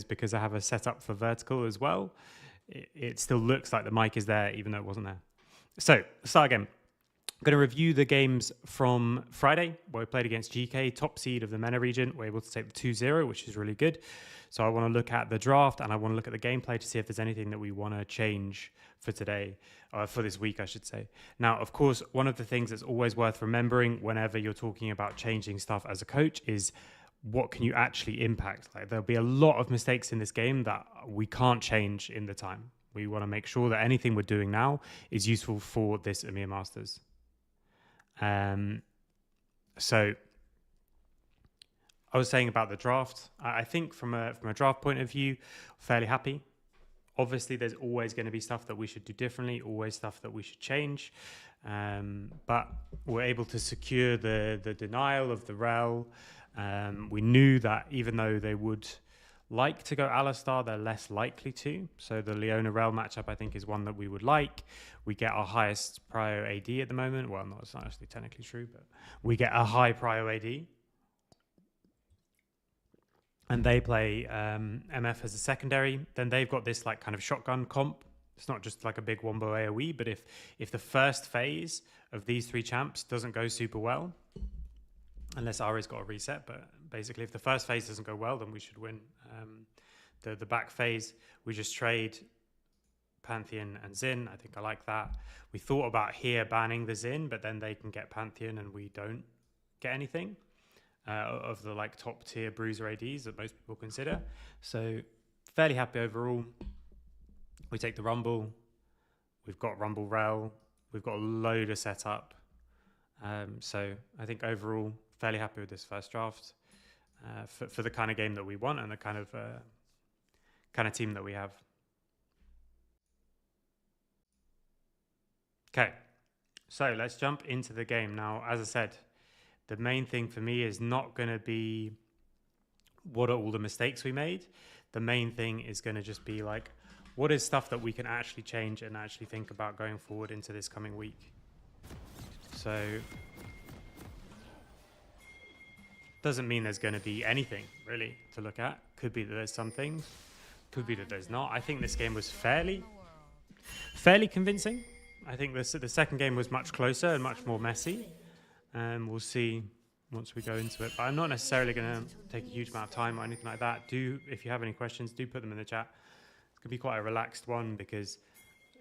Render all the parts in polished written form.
because I have a setup for vertical as well, it still looks like the mic is there, even though it wasn't there. So, start again. I'm going to review the games from Friday, where we played against Geekay, top seed of the MENA region. We're able to take the 2-0, which is really good. So I want to look at the draft, and I want to look at the gameplay to see if there's anything that we want to change for today, for this week, I should say. Now, of course, one of the things that's always worth remembering whenever you're talking about changing stuff as a coach is what can you actually impact? Like, there'll be a lot of mistakes in this game that we can't change in the time. We want to make sure that anything we're doing now is useful for this EMEA Masters. So I was saying about the draft. I think from a draft point of view, fairly happy. Obviously, there's always going to be stuff that we should do differently, always stuff that we should change. But we're able to secure the denial of the rel. We knew that even though they would like to go Alistar, they're less likely to. So the Leona rel matchup, I think, is one that we would like. We get our highest prio AD at the moment. Well, it's not actually technically true, but we get a high prio AD. And they play MF as a secondary. Then they've got this like kind of shotgun comp. It's not just like a big wombo AoE, but if the first phase of these three champs doesn't go super well, unless Ari's got a reset, but basically if the first phase doesn't go well, then we should win. The back phase, we just trade Pantheon and Xin. I think I like that. We thought about here banning the Xin, but then they can get Pantheon and we don't get anything of the like top tier bruiser ADs that most people consider. So fairly happy overall. We take the Rumble. We've got Rumble rel. We've got a load of setup. So I think overall fairly happy with this first draft for the kind of game that we want and the kind of team that we have. Okay, so let's jump into the game. Now, as I said, the main thing for me is not going to be what are all the mistakes we made. The main thing is going to just be like, what is stuff that we can actually change and actually think about going forward into this coming week. So doesn't mean there's going to be anything really to look at. Could be that there's some things, could be that there's not. I think this game was fairly convincing. I think the second game was much closer and much more messy. We'll see once we go into it. But I'm not necessarily going to take a huge amount of time or anything like that. If you have any questions, do put them in the chat. It's going to be quite a relaxed one because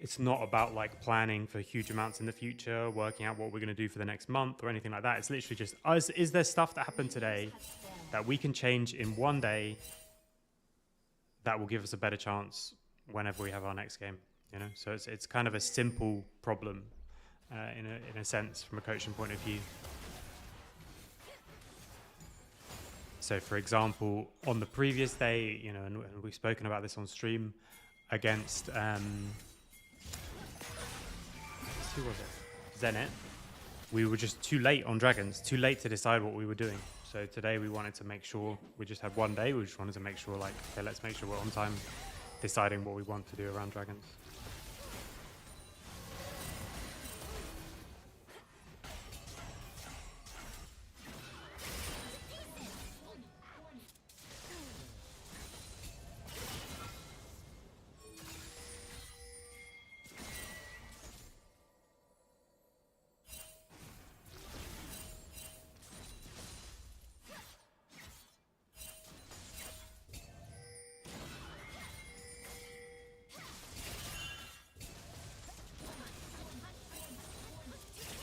it's not about like planning for huge amounts in the future, working out what we're going to do for the next month or anything like that. It's literally just us. Is there stuff that happened today that we can change in one day that will give us a better chance whenever we have our next game? You know, so it's kind of a simple problem in a sense from a coaching point of view. So, for example, on the previous day, you know, and we've spoken about this on stream against who was it? Zenit. We were just too late on Dragons, too late to decide what we were doing. So today we wanted to make sure we just had one day. We just wanted to make sure, like, okay, let's make sure we're on time deciding what we want to do around Dragons.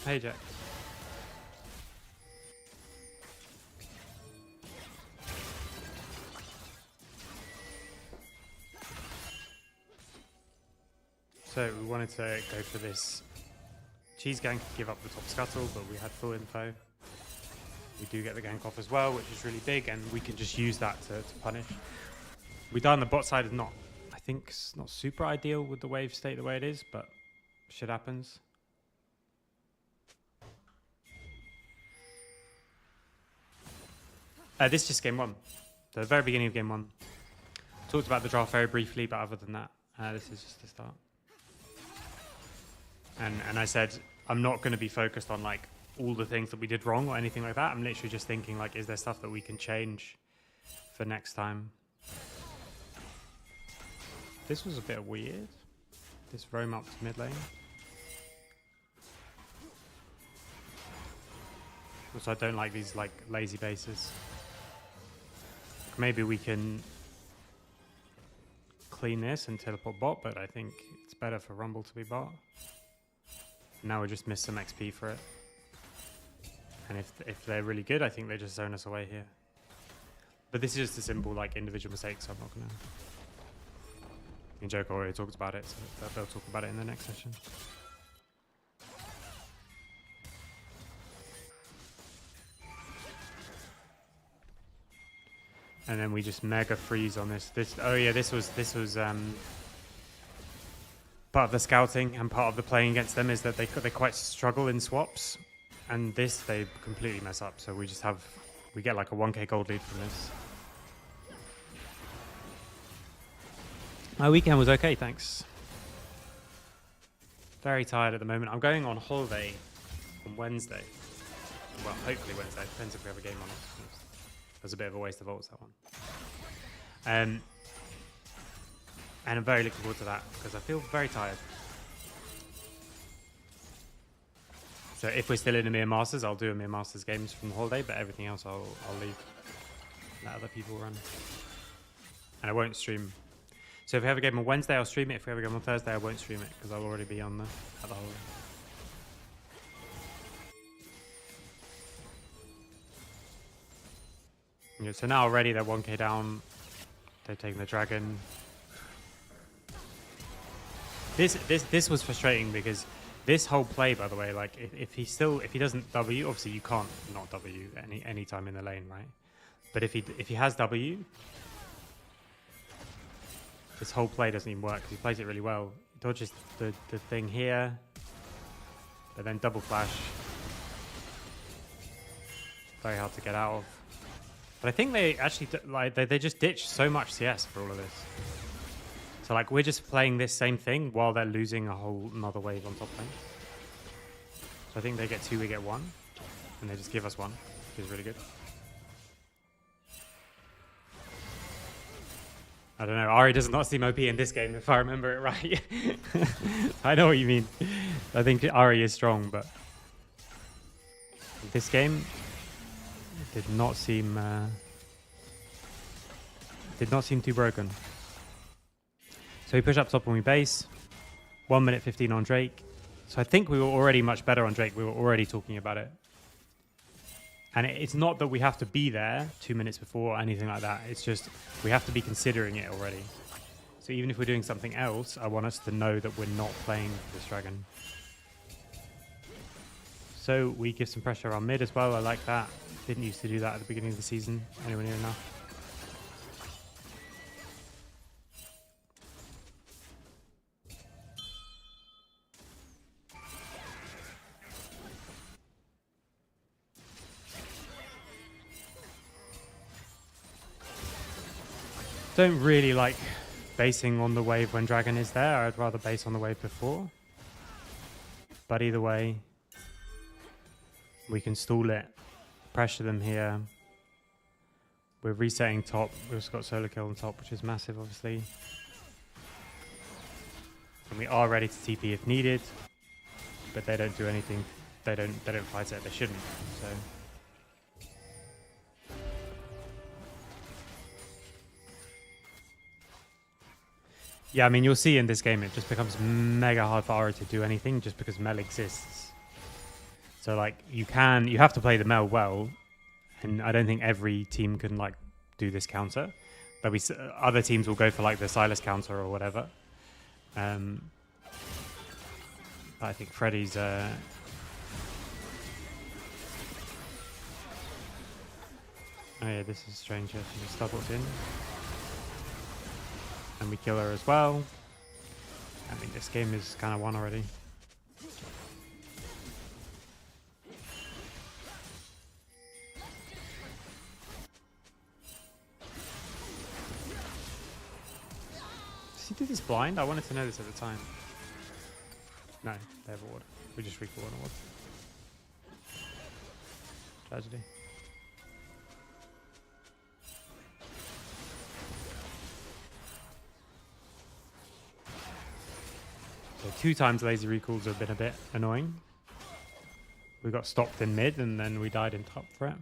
Hey, Jack. So we wanted to go for this cheese gank, give up the top scuttle, but we had full info. We do get the gank off as well, which is really big, and we can just use that to punish. We die on the bot side is not, I think, it's not super ideal with the wave state the way it is, but shit happens. This is just game one, the very beginning of game one. Talked about the draft very briefly, but other than that, this is just the start. And I said, I'm not going to be focused on like all the things that we did wrong or anything like that. I'm literally just thinking like, is there stuff that we can change for next time? This was a bit weird. This roam up to mid lane. Also, I don't like these like lazy bases. Maybe we can clean this and teleport bot, but I think it's better for Rumble to be bot. Now we just missed some XP for it. And if they're really good, I think they just zone us away here. But this is just a simple like individual mistake, so I'm not gonna. And Joke already talked about it, so they'll talk about it in the next session. And then we just mega freeze on this. Oh yeah, this was part of the scouting and part of the playing against them is that they quite struggle in swaps, and this they completely mess up. So we get like a 1k gold lead from this. My weekend was okay, thanks. Very tired at the moment. I'm going on holiday on Wednesday. Well, hopefully Wednesday. Depends if we have a game on it. It was a bit of a waste of ults, that one. And I'm very looking forward to that because I feel very tired. So if we're still in EMEA Masters, I'll do EMEA Masters games from the holiday, but everything else I'll leave. Let other people run. And I won't stream. So if we have a game on Wednesday, I'll stream it. If we have a game on Thursday, I won't stream it because I'll already be on at the holiday. Yeah, so now already they're 1k down. They're taking the dragon. This was frustrating because this whole play, by the way, like if he doesn't W, obviously you can't not W any time in the lane, right? But if he has W, this whole play doesn't even work because he plays it really well. He dodges the thing here, but then double flash. Very hard to get out of. But I think they actually they just ditched so much CS for all of this. So like we're just playing this same thing while they're losing a whole another wave on top lane. So I think they get 2, we get 1, and they just give us 1, which is really good. I don't know. Ari does not seem OP in this game, if I remember it right. I know what you mean. I think Ari is strong, but this game did not seem too broken. So we push up top and we base. 1 minute 15 on Drake. So I think we were already much better on Drake. We were already talking about it. And it's not that we have to be there 2 minutes before or anything like that. It's just we have to be considering it already. So even if we're doing something else, I want us to know that we're not playing this dragon. So we give some pressure on mid as well. I like that. Didn't used to do that at the beginning of the season. Anywhere near enough. Don't really like basing on the wave when dragon is there. I'd rather base on the wave before. But either way, we can stall it, pressure them here. We're resetting top. We've just got solo kill on top, which is massive, obviously. And we are ready to TP if needed, but they don't do anything. They don't fight it. They shouldn't. So. Yeah, I mean, you'll see in this game, it just becomes mega hard for Aura to do anything just because Mel exists. So, like, you have to play the Mel well, and I don't think every team can, like, do this counter. But other teams will go for, like, the Silas counter or whatever. I think Freddy's... Oh, yeah, this is strange. She just doubles in. And we kill her as well. I mean, this game is kind of won already. Does he do this blind? I wanted to know this at the time. No, they have a ward. We just recall on a ward. Tragedy. So 2 times lazy recalls have been a bit annoying. We got stopped in mid and then we died in top threat.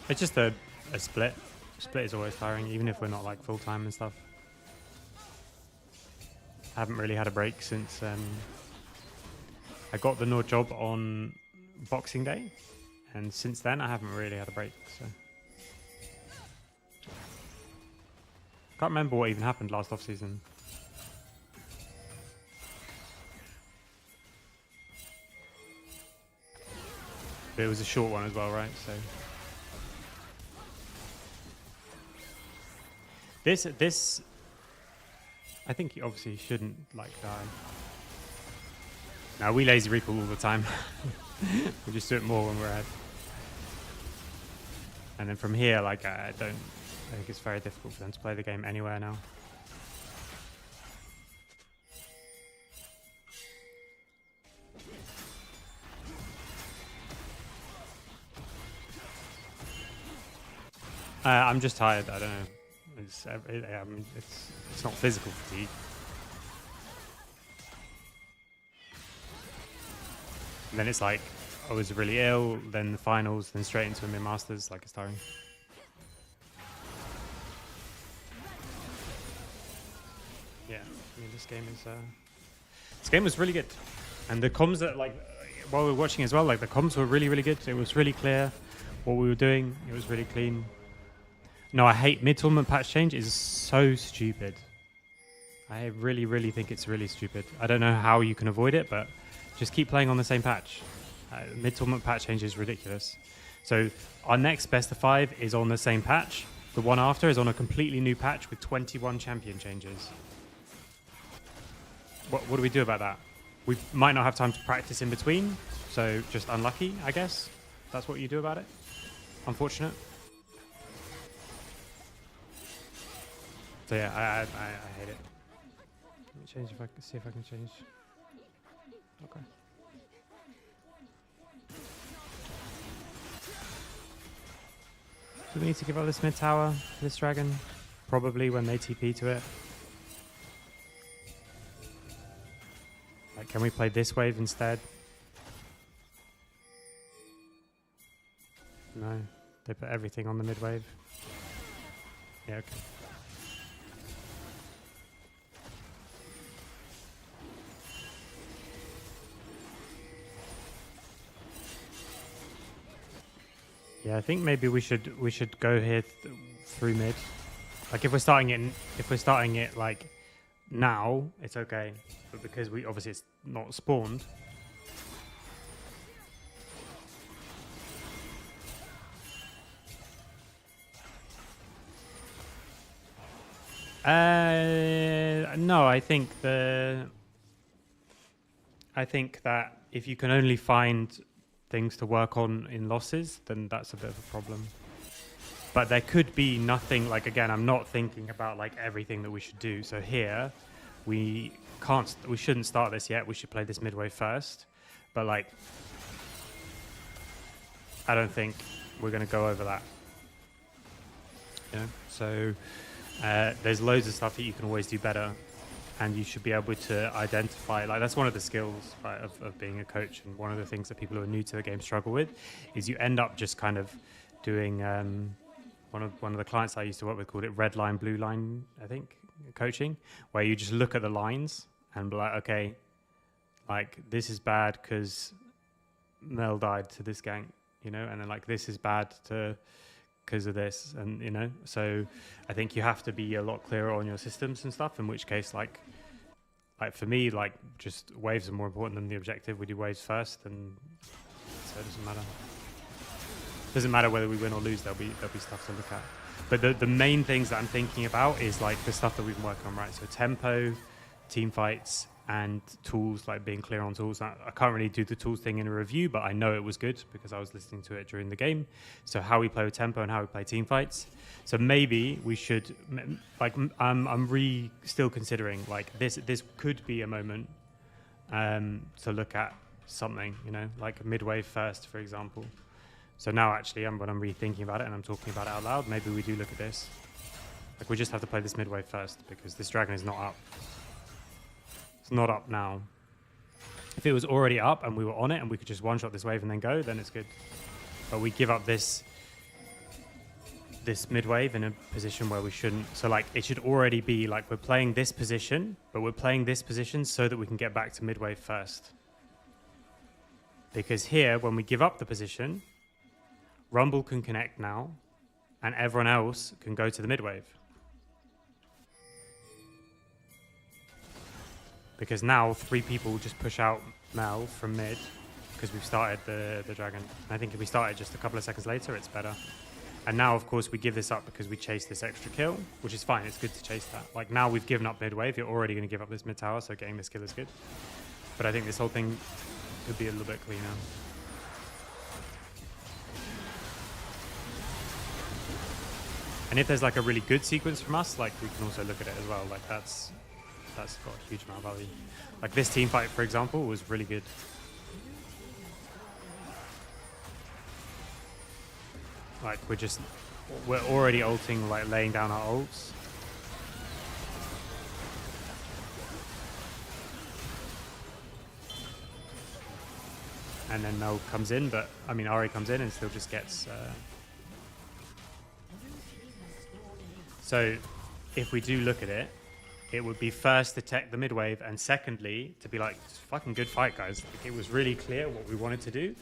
It's just a split. Split is always tiring, even if we're not like full time and stuff. I haven't really had a break since I got the Nord job on Boxing Day, and since then I haven't really had a break. So can't remember what even happened last off season. But it was a short one as well, right? So this I think he obviously shouldn't like die. Now we lazy recall all the time. We just do it more when we're ahead. And then from here, like I think it's very difficult for them to play the game anywhere now. I'm just tired. I don't know. It's not physical fatigue. And then it's like I was really ill, then the finals, then straight into EMEA Masters. Like it's tiring. Yeah, I mean this game was really good, and the comms that like while we were watching as well, like the comms were really good. It was really clear what we were doing. It was really clean. No, I hate mid-tournament patch change. Is so stupid. I really think it's really stupid. I don't know how you can avoid it, but just keep playing on the same patch. Mid-tournament patch change is ridiculous. So our next best of 5 is on the same patch. The one after is on a completely new patch with 21 champion changes. What do we do about that? We might not have time to practice in between, so just unlucky, I guess. That's what you do about it. Unfortunate. So yeah, I hate it. Let me change if I can see if I can change. Okay. Do we need to give up this mid tower for this dragon? Probably when they TP to it. Like, can we play this wave instead? No, they put everything on the mid wave. Yeah, okay. Yeah, I think maybe we should go here through mid. Like if we're starting it like now, it's okay. But because we obviously it's not spawned. No, I think that if you can only find things to work on in losses, then that's a bit of a problem. But there could be nothing, like again, I'm not thinking about like everything that we should do. So here, we shouldn't start this yet. We should play this midway first. But like, I don't think we're going to go over that. You know? So there's loads of stuff that you can always do better. And you should be able to identify, like that's one of the skills, right, of being a coach, and one of the things that people who are new to the game struggle with, is you end up just kind of doing one of the clients I used to work with called it red line, blue line, I think, coaching, where you just look at the lines and be like, okay, like this is bad because Mel died to this gank, you know, and then like this is bad because of this, and you know, so I think you have to be a lot clearer on your systems and stuff, in which case like for me, like just waves are more important than the objective. We do waves first, and so it doesn't matter whether we win or lose. There'll be stuff to look at, but the main things that I'm thinking about is like the stuff that we've been working on, right? So tempo, team fights, and tools, like being clear on tools. I can't really do the tools thing in a review, but I know it was good because I was listening to it during the game. So how we play with tempo and how we play team fights. So maybe we should, like, I'm still considering, like, this could be a moment to look at something, you know, like midway first, for example. So now actually when I'm rethinking about it and I'm talking about it out loud, maybe we do look at this. Like we just have to play this mid wave first because this dragon is not up. It's not up now. If it was already up and we were on it and we could just one-shot this wave and then go, then it's good. But we give up this mid wave in a position where we shouldn't. So like it should already be like we're playing this position, but we're playing this position so that we can get back to mid wave first. Because here, when we give up the position, Rumble can connect now and everyone else can go to the mid wave. Because now 3 people just push out Mel from mid because we've started the dragon. And I think if we started just a couple of seconds later, it's better. And now, of course, we give this up because we chase this extra kill, which is fine. It's good to chase that. Like now we've given up mid wave. You're already going to give up this mid tower, so getting this kill is good. But I think this whole thing could be a little bit cleaner. And if there's like a really good sequence from us, like we can also look at it as well. Like that's got a huge amount of value. Like this team fight, for example, was really good. Like we're already ulting, like laying down our ults. And then Mel comes in, but I mean Ari comes in and still just gets. So if we do look at it, it would be first to tech the mid wave, and secondly to be like, fucking good fight, guys. Like, it was really clear what we wanted to do,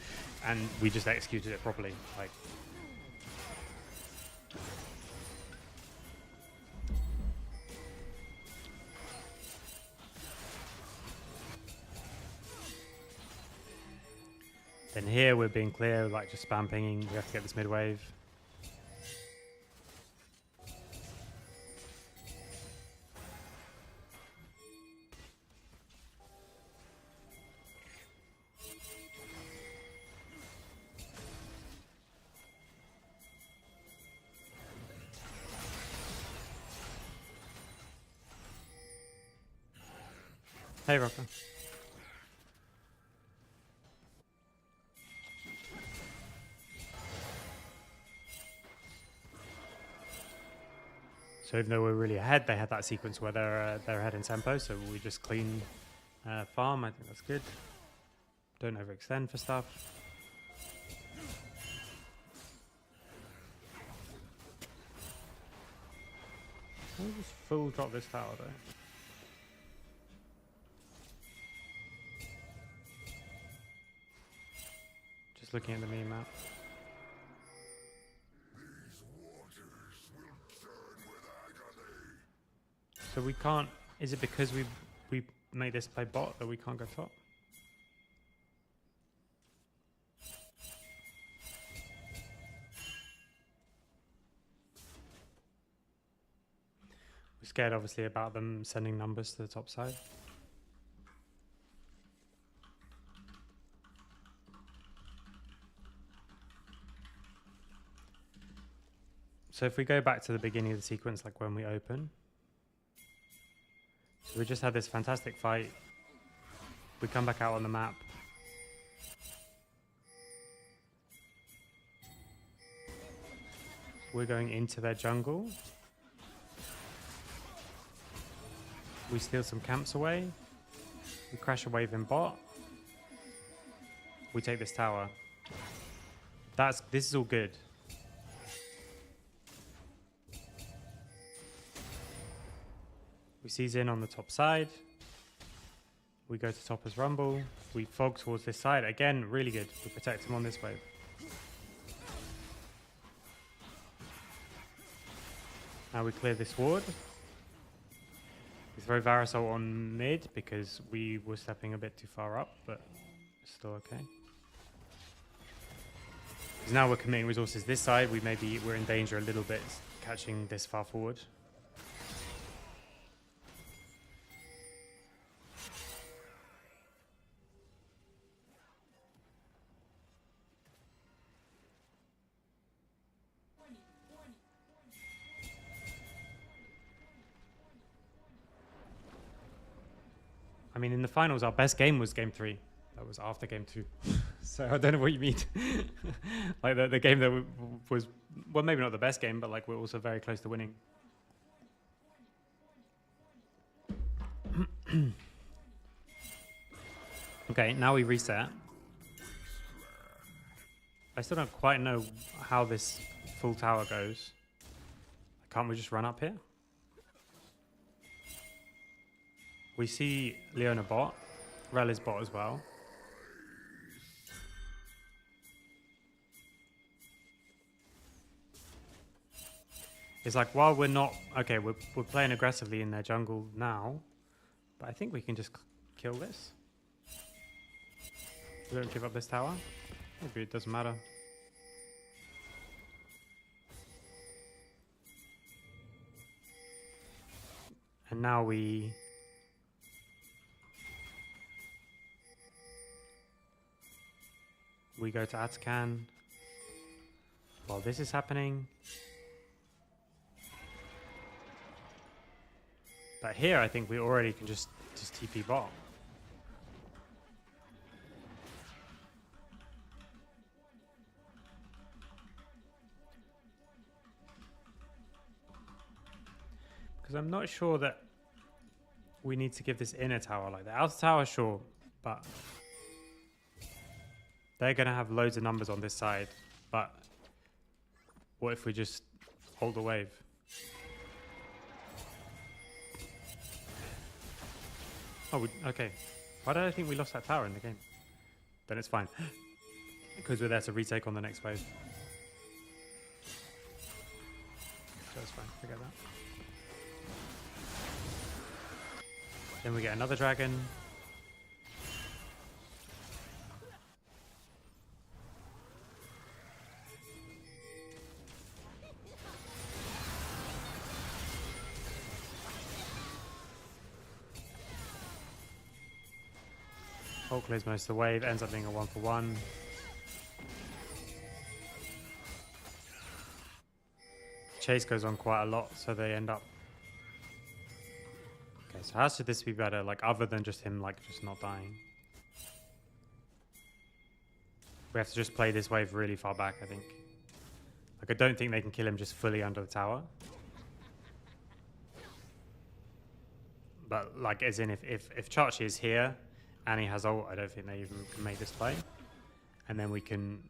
and we just executed it properly. Like. Then here we're being clear, like just spam pinging. We have to get this mid wave. Hey, Rocker. So even though we're really ahead, they had that sequence where they're ahead in tempo, so we just clean farm. I think that's good. Don't overextend for stuff. I'll just full drop this tower though. Just looking at the meme map. So we can't. Is it because we made this play bot that we can't go top? We're scared, obviously, about them sending numbers to the top side. So if we go back to the beginning of the sequence, like when we open. So we just had this fantastic fight. We come back out on the map. We're going into their jungle. We steal some camps away. We crash a wave in bot. We take this tower. This is all good. We seize in on the top side. We go to top as Rumble. We fog towards this side. Again, really good. We protect him on this wave. Now we clear this ward. We throw Varusol on mid because we were stepping a bit too far up, but it's still okay. Because now we're committing resources this side. We're in danger a little bit catching this far forward. I mean, in the finals, our best game was game 3. That was after game 2. So I don't know what you mean. Like the game that was, well, maybe not the best game, but like we're also very close to winning. Okay, now we reset. I still don't quite know how this full tower goes. Can't we just run up here? We see Leona bot. Rel is bot as well. It's like, while we're not... Okay, we're playing aggressively in their jungle now. But I think we can just kill this. We don't give up this tower. Maybe it doesn't matter. And now we go to Atakan while this is happening. But here I think we already can just TP bot. Because I'm not sure that we need to give this inner tower like that. Outer tower, sure, but they're going to have loads of numbers on this side. But what if we just hold the wave? Oh, okay. Why did I think we lost that tower in the game? Then it's fine. Because we're there to retake on the next wave. So it's fine, forget that. Then we get another dragon. Hulk clears most of the wave, ends up being a 1-for-1. Chase goes on quite a lot, so they end up... Okay, so how should this be better, like, other than just him, like, just not dying? We have to just play this wave really far back, I think. Like, I don't think they can kill him just fully under the tower. But, like, as in, if Chachi is here and he has ult, I don't think they even can make this play. And then we can...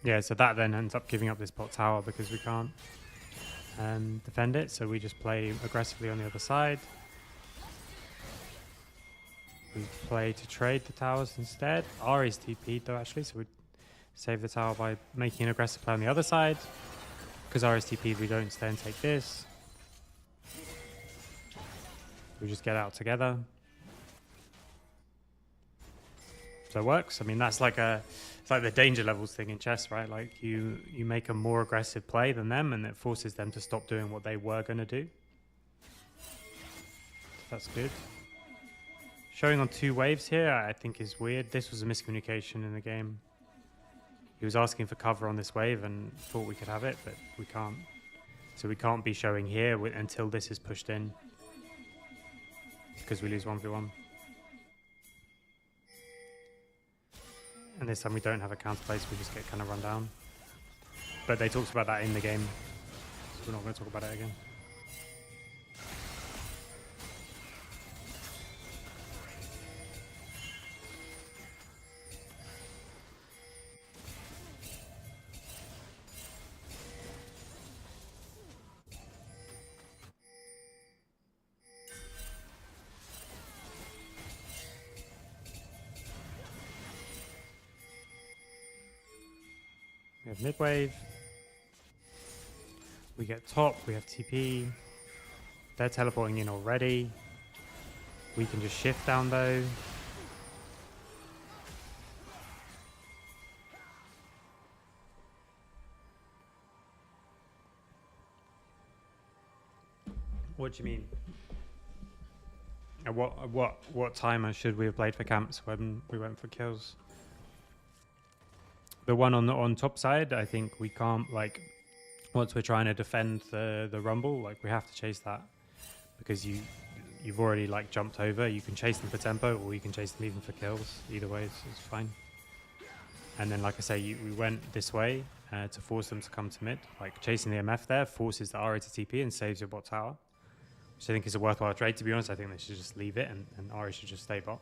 yeah, so that then ends up giving up this bot tower because we can't defend it. So we just play aggressively on the other side. We play to trade the towers instead. Ari's TP'd though, actually, so we save the tower by making an aggressive play on the other side. Because Ari's TP'd, we don't stay and take this. We just get out together. So it works. I mean, that's like it's like the danger levels thing in chess, right? Like you make a more aggressive play than them, and it forces them to stop doing what they were going to do. So that's good. Showing on 2 waves here, I think is weird. This was a miscommunication in the game. He was asking for cover on this wave and thought we could have it, but we can't. So we can't be showing here until this is pushed in, because we lose 1v1. And this time we don't have a counter place, we just get kind of run down. But they talked about that in the game, so we're not going to talk about it again. We have mid wave. We get top, we have TP. They're teleporting in already. We can just shift down though. What do you mean? What timer should we have played for camps when we went for kills? The one on top side, I think we can't, like, once we're trying to defend the rumble, like we have to chase that, because you've already like jumped over. You can chase them for tempo, or you can chase them even for kills. Either way, it's fine. And then, like I say, we went this way to force them to come to mid. Like chasing the MF there forces the Ari to TP and saves your bot tower, which I think is a worthwhile trade. To be honest, I think they should just leave it, and Ari should just stay bot.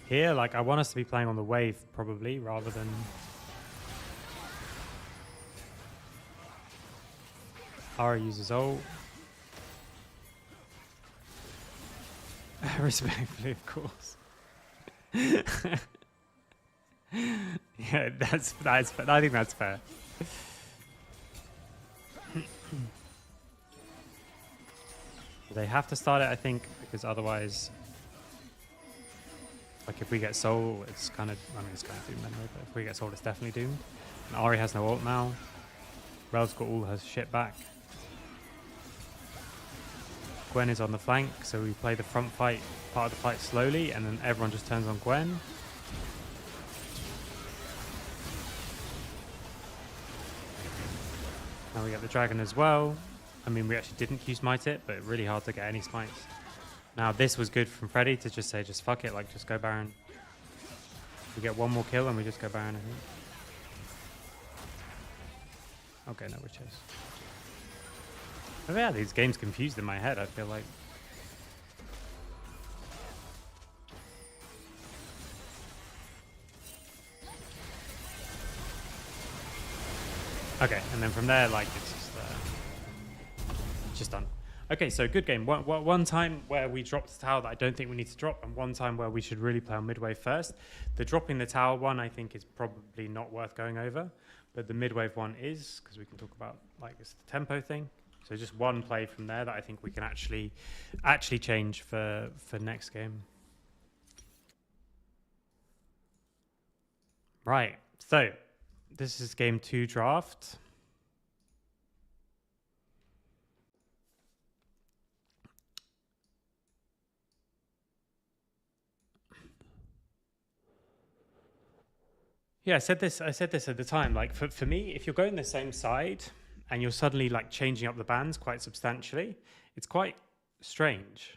Here, like, I want us to be playing on the wave, probably, rather than... Ara uses ult. Respectfully, of course. Yeah, that's I think that's fair. They have to start it, I think, because otherwise... Like, if we get Soul, it's kind of... I mean, it's kind of doomed anyway, but if we get Soul, it's definitely doomed. And Ari has no ult now. Rel's got all her shit back. Gwen is on the flank, so we play the front fight, part of the fight slowly, and then everyone just turns on Gwen. Now we get the dragon as well. I mean, we actually didn't Q-smite it, but really hard to get any smites. Now this was good from Freddy to just say, just fuck it, like just go Baron. We get one more kill and we just go Baron, I think. Okay, no, we chase. Oh yeah, these games confused in my head, I feel like. Okay, and then from there, like, it's just done. Okay, so good game. One time where we dropped the tower that I don't think we need to drop, and one time where we should really play on midwave first. The dropping the tower one, I think, is probably not worth going over, but the midwave one is, because we can talk about, like, it's the tempo thing. So just one play from there that I think we can actually change for next game. Right, so this is game 2 draft. Yeah, I said this at the time. Like, for me, if you're going the same side and you're suddenly like changing up the bands quite substantially, it's quite strange.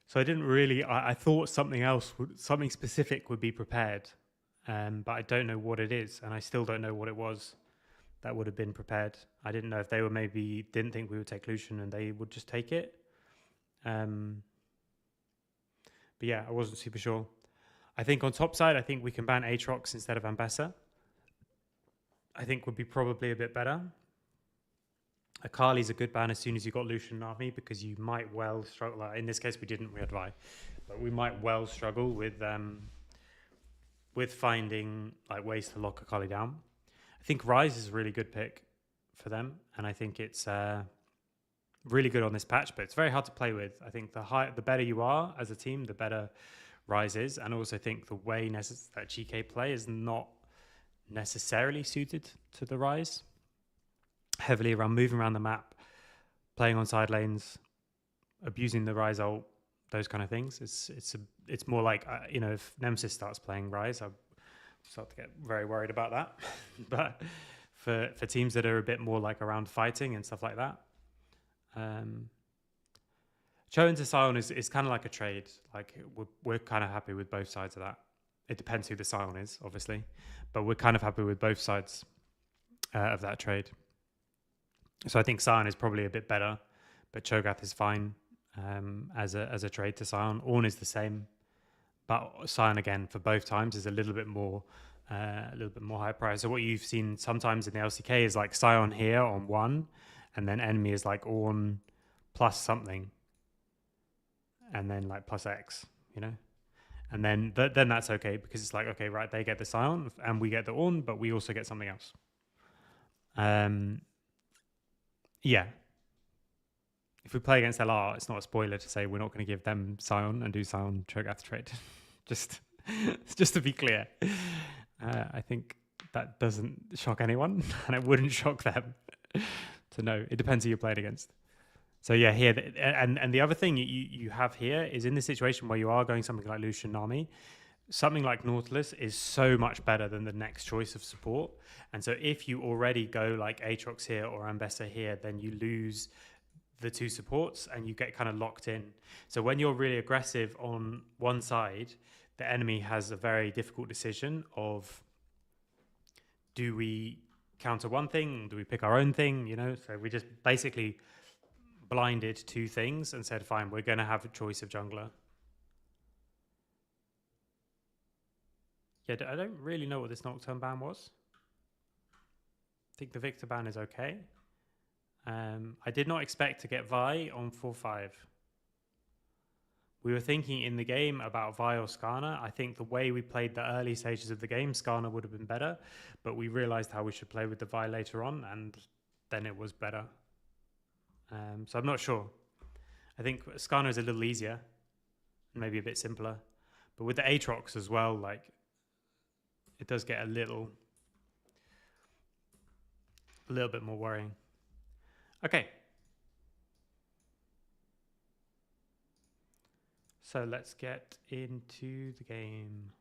So I didn't really. I thought something else, something specific, would be prepared, but I don't know what it is, and I still don't know what it was that would have been prepared. I didn't know if they were maybe didn't think we would take Lucian and they would just take it. But yeah, I wasn't super sure. I think on top side, I think we can ban Aatrox instead of Ambessa. I think would be probably a bit better. Akali's a good ban as soon as you got Lucian and Army, because you might well struggle. Like, in this case, we didn't, we had Vi, but we might well struggle with finding like ways to lock Akali down. I think Ryze is a really good pick for them, and I think it's really good on this patch, but it's very hard to play with. I think the better you are as a team, the better Ryze is, and also think the way that Geekay play is not necessarily suited to the Ryze. Heavily around moving around the map, playing on side lanes, abusing the Ryze ult, those kind of things. It's more like you know, if Nemesis starts playing Ryze, I start to get very worried about that. But for teams that are a bit more like around fighting and stuff like that, Cho into Sion is kind of like a trade. Like, we're kind of happy with both sides of that. It depends who the Sion is, obviously, but we're kind of happy with both sides of that trade. So I think Sion is probably a bit better, but Cho'Gath is fine as a trade to Sion. Ornn is the same, but Sion again for both times is a little bit more high price. So what you've seen sometimes in the LCK is like Sion here on 1, and then enemy is like Ornn plus something, and then like plus X, you know, and then that's okay, because it's like, okay, right, they get the Sion and we get the Ornn, but we also get something else. Yeah. If we play against LR, it's not a spoiler to say we're not going to give them Sion and do Sion Cho'Gath trade. Just Just to be clear, I think that doesn't shock anyone, and it wouldn't shock them to know. It depends who you're playing against. So yeah, here and the other thing you have here is in the situation where you are going something like Lucian Nami, something like Nautilus is so much better than the next choice of support. And so if you already go like Aatrox here or Ambessa here, then you lose the two supports and you get kind of locked in. So when you're really aggressive on one side, the enemy has a very difficult decision of, do we counter one thing? Do we pick our own thing? You know, so we just basically blinded two things and said, fine, we're going to have a choice of jungler. Yeah, I don't really know what this Nocturne ban was. I think the Victor ban is okay. I did not expect to get Vi on 4-5. We were thinking in the game about Vi or Skarner. I think the way we played the early stages of the game, Skarner would have been better, but we realized how we should play with the Vi later on, and then it was better. So I'm not sure. I think Skarner is a little easier, maybe a bit simpler, but with the Aatrox as well, like, it does get a little bit more worrying. Okay. So let's get into the game.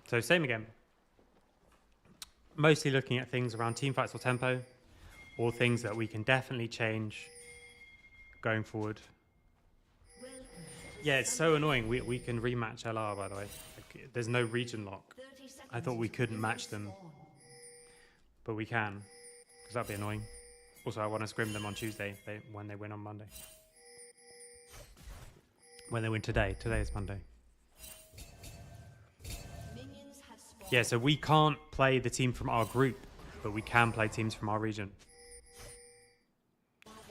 So same again. Mostly looking at things around team fights or tempo, or things that we can definitely change going forward. Yeah, it's so annoying. We can rematch LR, by the way. Like, there's no region lock. I thought we couldn't match them, but we can, because that'd be annoying. Also, I want to scrim them on Tuesday when they win on Monday. When they win today. Today is Monday. Yeah, so we can't play the team from our group, but we can play teams from our region.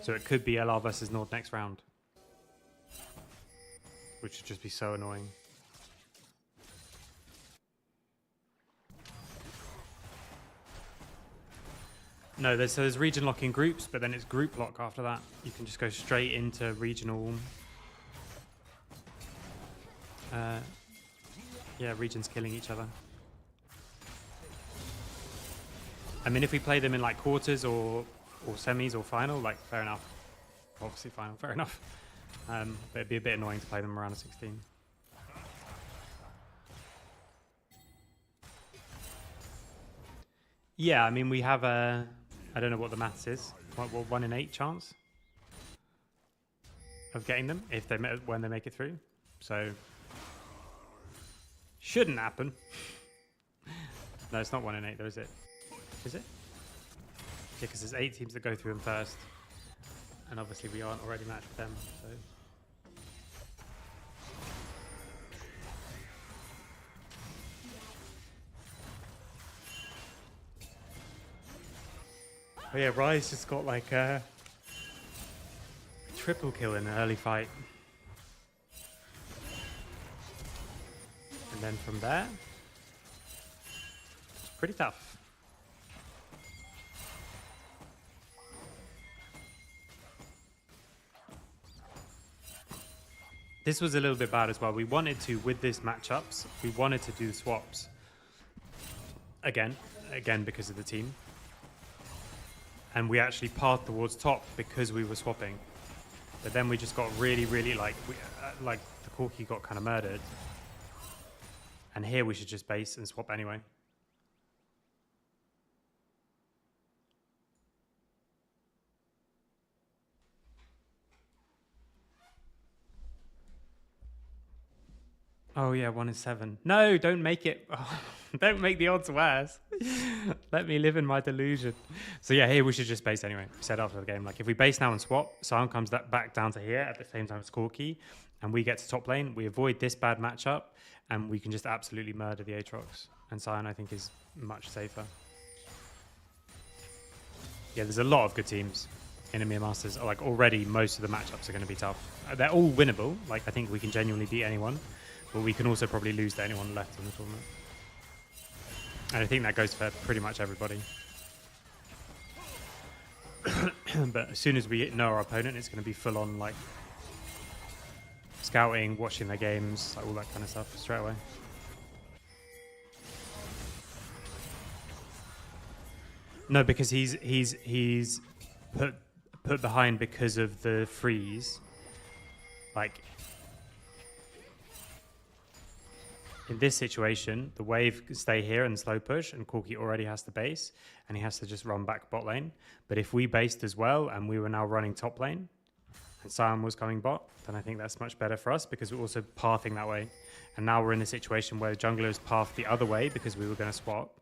So it could be LR versus Nord next round, which would just be so annoying. No, there's region lock in groups, but then it's group lock after that. You can just go straight into regional. Yeah, regions killing each other. I mean, if we play them in like quarters or semis or final, like, fair enough. Obviously final, fair enough. But it'd be a bit annoying to play them around a 16. Yeah, I mean, we have a, I don't know what the maths is. What 1 in 8 chance of getting them if when they make it through. So shouldn't happen. No, it's not 1 in 8 though, is it? Is it? Yeah, because there's 8 teams that go through them first, and obviously we aren't already matched with them. So. Oh yeah, Rise just got like a triple kill in an early fight. And then from there, it's pretty tough. This was a little bit bad as well. We wanted to, with this matchups, we wanted to do swaps. Again because of the team. And we actually passed towards top because we were swapping. But then we just got really, like the Corki got kind of murdered. And here we should just base and swap anyway. Oh yeah, 1 in 7. No, don't make it. Oh, don't make the odds worse. Let me live in my delusion. So yeah, here we should just base anyway. Said after the game, like if we base now and swap, Sion comes back down to here at the same time as Corki, and we get to top lane. We avoid this bad matchup, and we can just absolutely murder the Aatrox. And Sion, I think, is much safer. Yeah, there's a lot of good teams in EMEA Masters. Like already, most of the matchups are going to be tough. They're all winnable. Like I think we can genuinely beat anyone. But we can also probably lose to anyone left in the tournament. And I think that goes for pretty much everybody. But as soon as we know our opponent, it's going to be full on like scouting, watching their games, like all that kind of stuff straight away. No, because he's put behind because of the freeze. Like in this situation, the wave can stay here and slow push, and Corki already has the base, and he has to just run back bot lane. But if we based as well, and we were now running top lane, and Sion was coming bot, then I think that's much better for us because we're also pathing that way. And now we're in a situation where the jungler is pathed the other way because we were going to swap,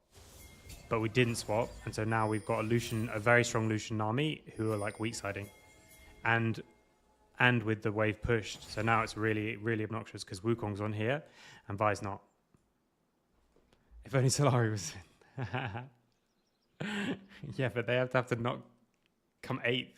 but we didn't swap, and so now we've got a very strong Lucian Nami who are like weak siding, and with the wave pushed. So now it's really, really obnoxious because Wukong's on here and Vi's not. If only Solari was in. Yeah, but they have to not come 8th.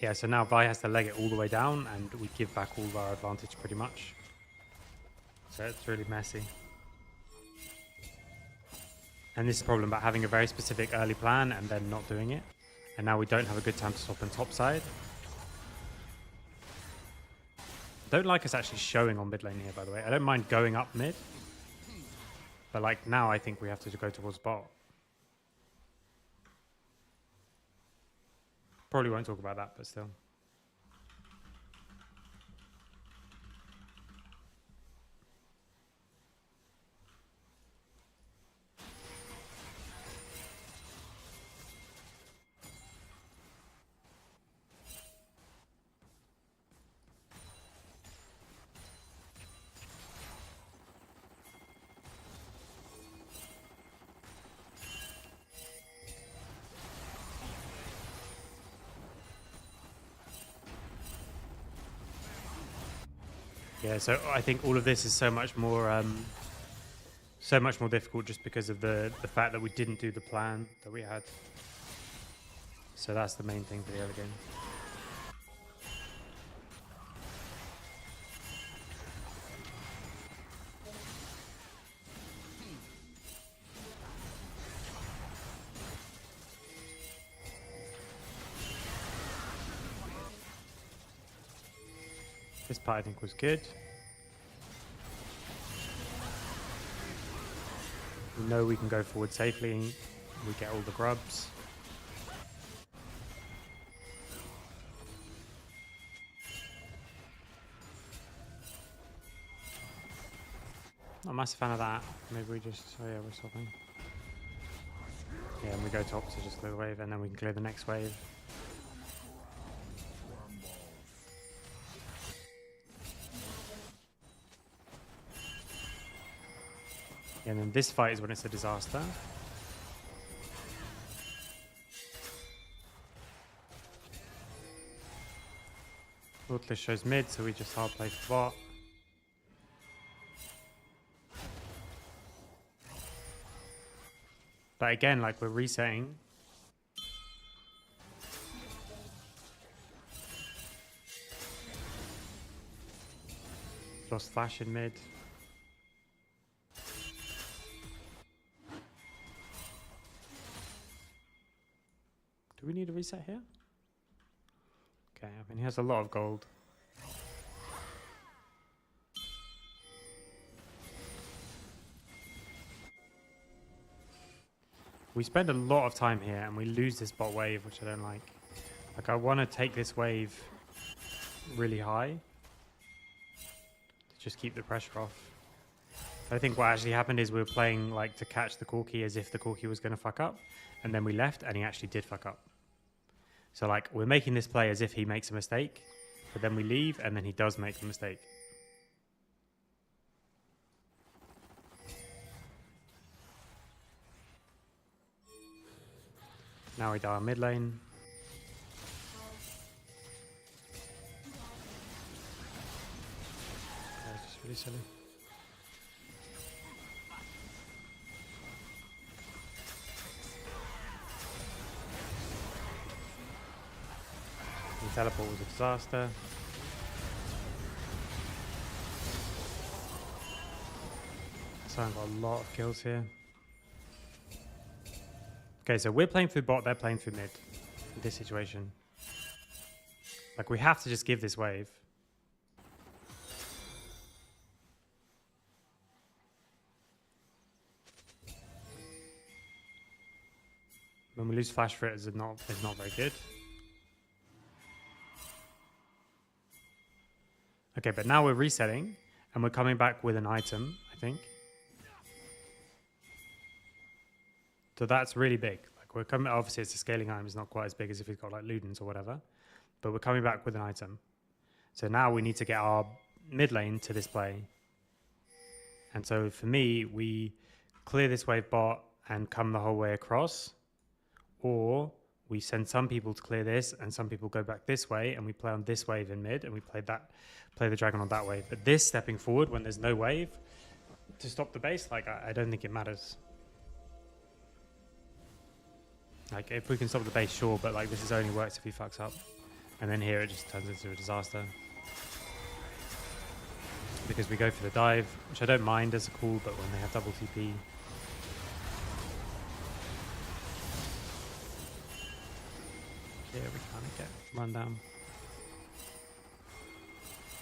Yeah, so now Vi has to leg it all the way down, and we give back all of our advantage pretty much. So it's really messy. And this is the problem about having a very specific early plan and then not doing it. And now we don't have a good time to swap on top side. Don't like us actually showing on mid lane here, by the way. I don't mind going up mid. But like now I think we have to go towards bot. Probably won't talk about that, but still. Yeah, so I think all of this is so much more difficult just because of the fact that we didn't do the plan that we had. So that's the main thing for the early game. This part I think was good. We know we can go forward safely. We get all the grubs. Not a massive fan of that. Maybe we just... Oh yeah, we're stopping. Yeah, and we go top to just clear the wave, and then we can clear the next wave. And then this fight is when it's a disaster. Nautilus shows mid, so we just hard play for bot. But again, like we're resetting. Lost flash in mid. Do we need a reset here? Okay, I mean, he has a lot of gold. We spend a lot of time here and we lose this bot wave, which I don't like. Like, I want to take this wave really high to just keep the pressure off. I think what actually happened is we were playing like to catch the Corki as if the Corki was going to fuck up, and then we left and he actually did fuck up. So like we're making this play as if he makes a mistake, but then we leave and then he does make the mistake. Now we die on mid lane. That's just really silly. The teleport was a disaster. So I've got a lot of kills here. Okay, so we're playing through bot, they're playing through mid in this situation. Like, we have to just give this wave. When we lose flash for it, it's not very good. Okay, but now we're resetting, and we're coming back with an item, I think. So that's really big. Like, we're coming, obviously it's a scaling item, it's not quite as big as if we've got like Ludens or whatever, but we're coming back with an item. So now we need to get our mid lane to this play. And so for me, we clear this wave bot and come the whole way across, or we send some people to clear this and some people go back this way and we play on this wave in mid and we play the dragon on that wave. But this stepping forward when there's no wave to stop the base, like I don't think it matters. Like if we can stop the base, sure, but like this is only works if he fucks up. And then here it just turns into a disaster. Because we go for the dive, which I don't mind as a call, but when they have double TP. Yeah, we can't get run down.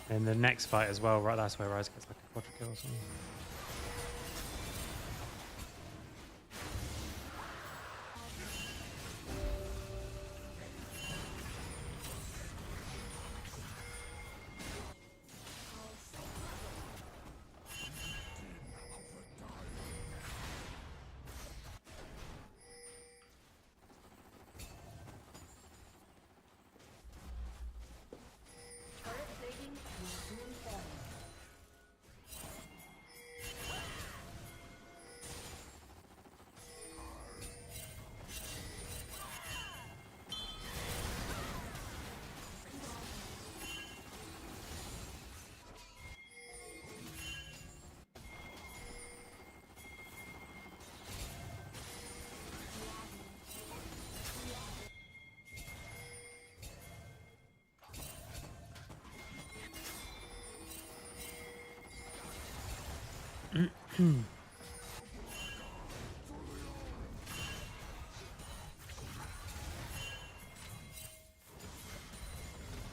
And the next fight as well, right? That's where Rise gets like a quadra kill or something.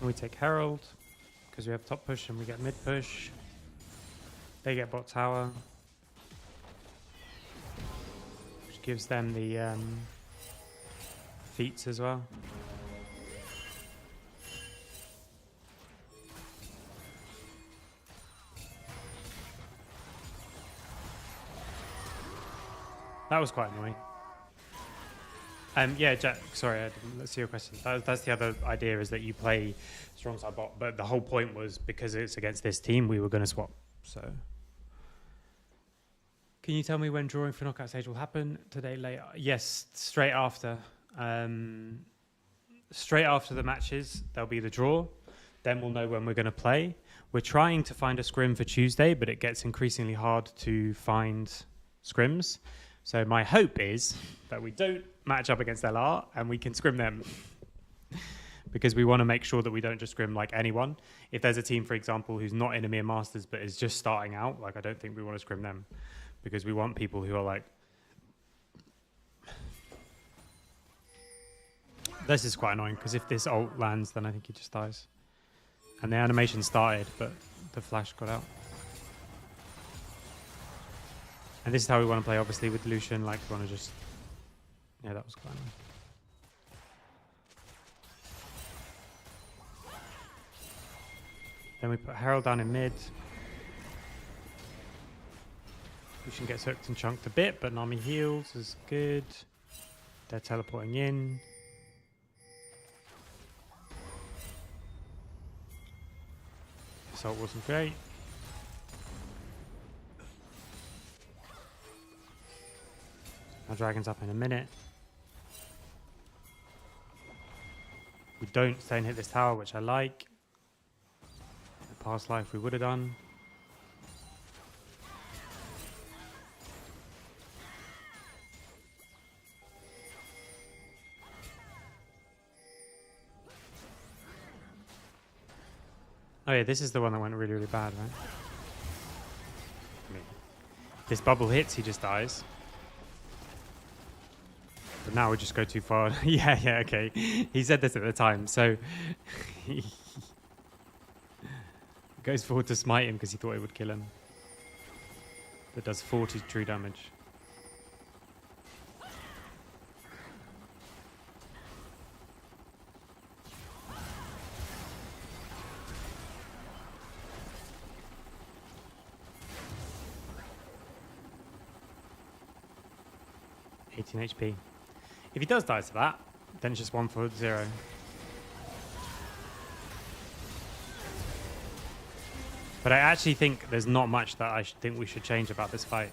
We take Herald because we have top push and we get mid push. They get bot tower, which gives them the feats as well. That was quite annoying. Yeah, Jack, sorry, I didn't see your question. That's the other idea, is that you play strong side bot, but the whole point was because it's against this team, we were going to swap. So, can you tell me when drawing for knockout stage will happen? Today, later? Yes, straight after. Straight after the matches, there'll be the draw. Then we'll know when we're going to play. We're trying to find a scrim for Tuesday, but it gets increasingly hard to find scrims. So my hope is that we don't match up against LR and we can scrim them. Because we want to make sure that we don't just scrim like anyone. If there's a team, for example, who's not in EMEA Masters but is just starting out, like I don't think we want to scrim them. Because we want people who are like... This is quite annoying because if this ult lands, then I think he just dies. And the animation started, but the flash got out. And this is how we want to play, obviously, with Lucian. Like, we want to just... Yeah, that was quite nice. Then we put Herald down in mid. Lucian gets hooked and chunked a bit, but Nami heals is good. They're teleporting in. Assault wasn't great. Our dragon's up in a minute. We don't stay and hit this tower, which I like. In the past life we would have done. Oh yeah, this is the one that went really, really bad, right? I mean, This bubble hits, he just dies. But now we just go too far. yeah, okay. He said this at the time, so he goes forward to smite him because he thought it would kill him. That does 40 true damage. HP. If he does die to that, then it's just 1 for 0. But I actually think there's not much that I think we should change about this fight.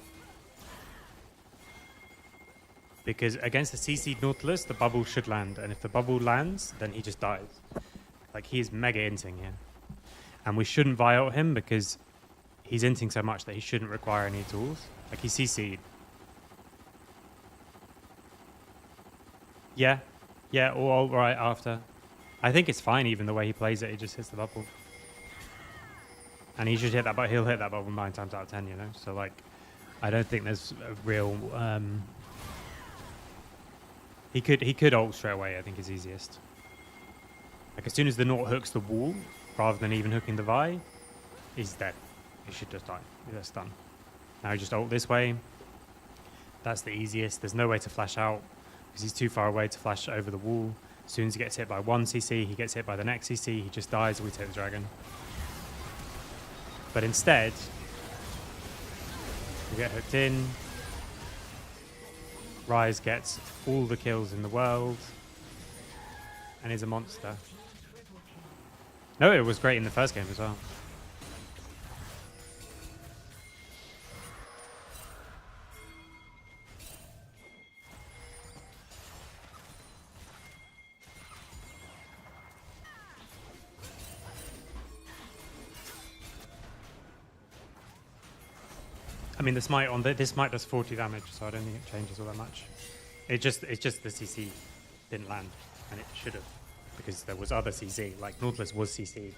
Because against the CC'd Nautilus, the bubble should land. And if the bubble lands, then he just dies. Like, he is mega inting here. And we shouldn't viol him because he's inting so much that he shouldn't require any tools. Like, he's CC'd. Yeah, or right after. I think it's fine even the way he plays it. He just hits the bubble. And he should hit that, but he'll hit that bubble 9 times out of 10, you know? So, like, I don't think there's a real... He could ult straight away, I think is easiest. Like, as soon as the Naut hooks the wall, rather than even hooking the Vi, he's dead. He should just die. That's done. Now he just ult this way. That's the easiest. There's no way to flash out, because he's too far away to flash over the wall. As soon as he gets hit by one CC, he gets hit by the next CC, he just dies, we take the dragon. But instead, we get hooked in. Ryze gets all the kills in the world. And is a monster. No, it was great in the first game as well. I mean, the smite on this smite does 40 damage, so I don't think it changes all that much. It's just the CC didn't land, and it should have, because there was other CC. Like Nautilus was CC.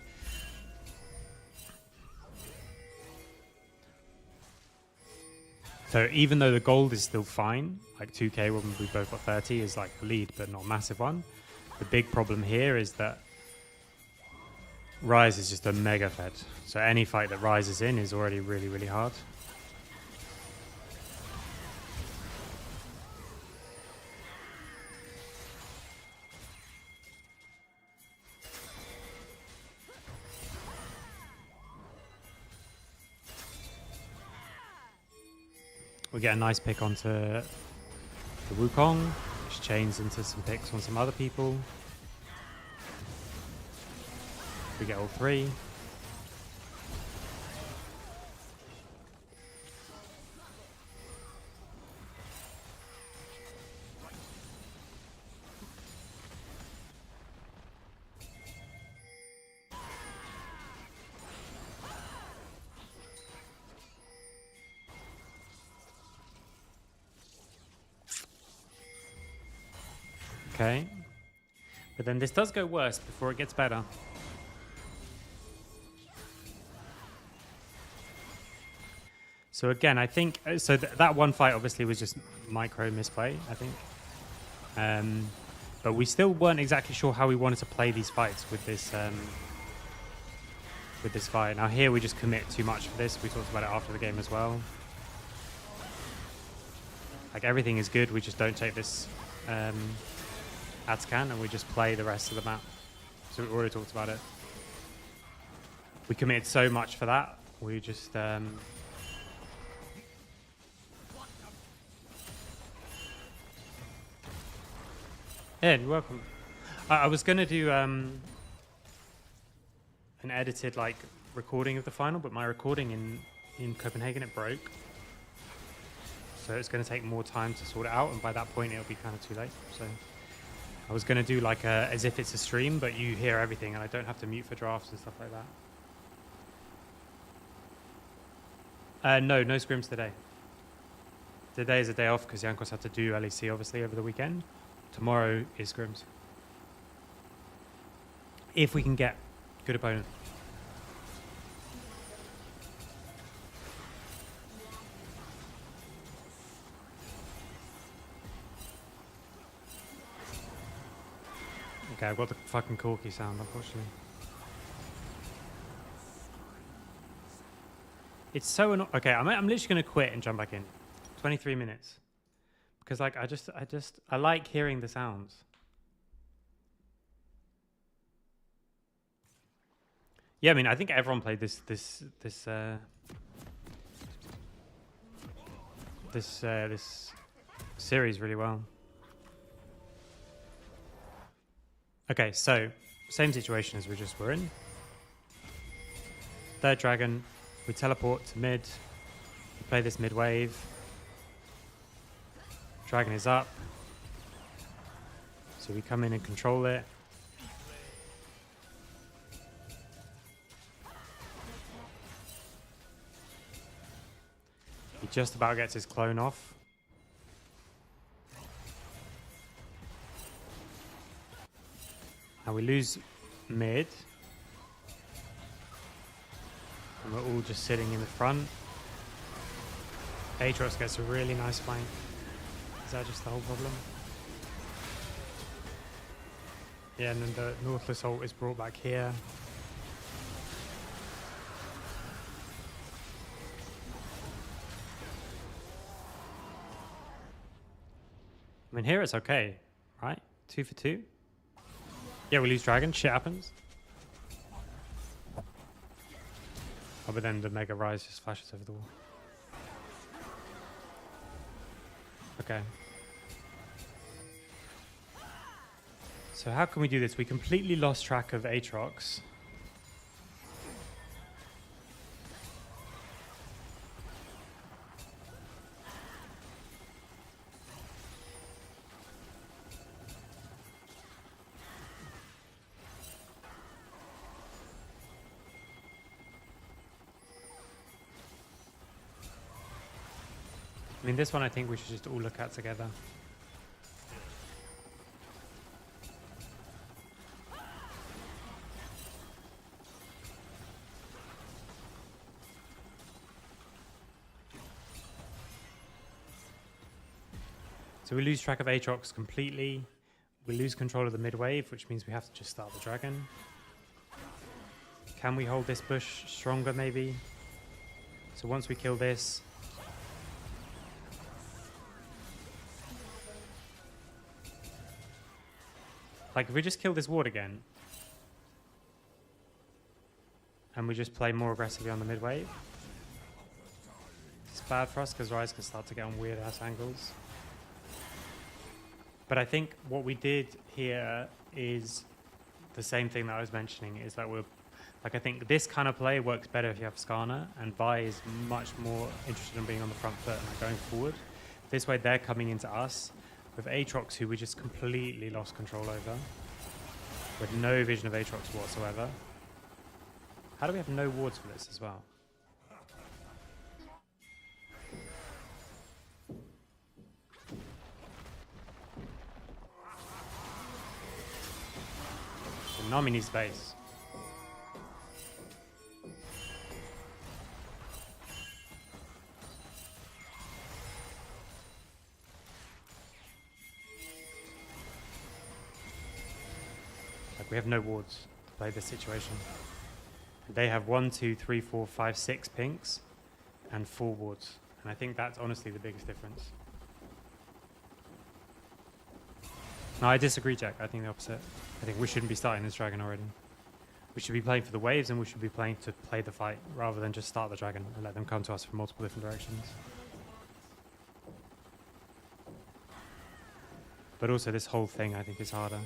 So even though the gold is still fine, like 2k when we both got 30 is like the lead, but not a massive one. The big problem here is that Ryze is just a mega fed. So any fight that Ryze is in is already really, really hard. We get a nice pick onto the Wukong, which chains into some picks on some other people. We get all 3. Okay, but then this does go worse before it gets better. So again, I think, so that one fight obviously was just micro misplay, I think. But we still weren't exactly sure how we wanted to play these fights with this fight. Now here we just commit too much for this. We talked about it after the game as well. Like everything is good, we just don't take this Atscan and we just play the rest of the map. So we already talked about it. We committed so much for that. We just yeah, you're welcome. I was gonna do an edited like recording of the final, but my recording in Copenhagen, it broke. So it's gonna take more time to sort it out, and by that point it'll be kind of too late. So I was going to do like as if it's a stream, but you hear everything and I don't have to mute for drafts and stuff like that. No scrims today. Today is a day off because Jankos had to do LEC obviously over the weekend. Tomorrow is scrims. If we can get good opponent. Okay, I've got the fucking corky sound, unfortunately. It's so annoying. Okay, I'm literally going to quit and jump back in. 23 minutes. Because like I like hearing the sounds. Yeah, I mean, I think everyone played this series really well. Okay, so same situation as we just were in. Third dragon, we teleport to mid. We play this mid wave. Dragon is up. So we come in and control it. He just about gets his clone off. And we lose mid. And we're all just sitting in the front. Aatrox gets a really nice flank. Is that just the whole problem? Yeah, and then the Nautilus ult is brought back here. I mean, here it's okay, right? 2 for 2. Yeah, we lose dragon. Shit happens. Oh, but then the Mega Rise just flashes over the wall. Okay. So how can we do this? We completely lost track of Aatrox. I mean, this one I think we should just all look at together. So we lose track of Aatrox completely. We lose control of the mid wave, which means we have to just start the dragon. Can we hold this bush stronger, maybe? So once we kill this... Like, if we just kill this ward again, and we just play more aggressively on the mid wave, it's bad for us because Ryze can start to get on weird ass angles. But I think what we did here is the same thing that I was mentioning, is that we're, like, I think this kind of play works better if you have Skarner, and Vi is much more interested in being on the front foot and like going forward. This way they're coming into us with Aatrox, who we just completely lost control over, with no vision of Aatrox whatsoever. How do we have no wards for this as well? So Nami needs base. We have no wards to play this situation. They have 1, 2, 3, 4, 5, 6 pinks and 4 wards. And I think that's honestly the biggest difference. No, I disagree, Jack. I think the opposite. I think we shouldn't be starting this dragon already. We should be playing for the waves, and we should be playing to play the fight rather than just start the dragon and let them come to us from multiple different directions. But also this whole thing I think is harder.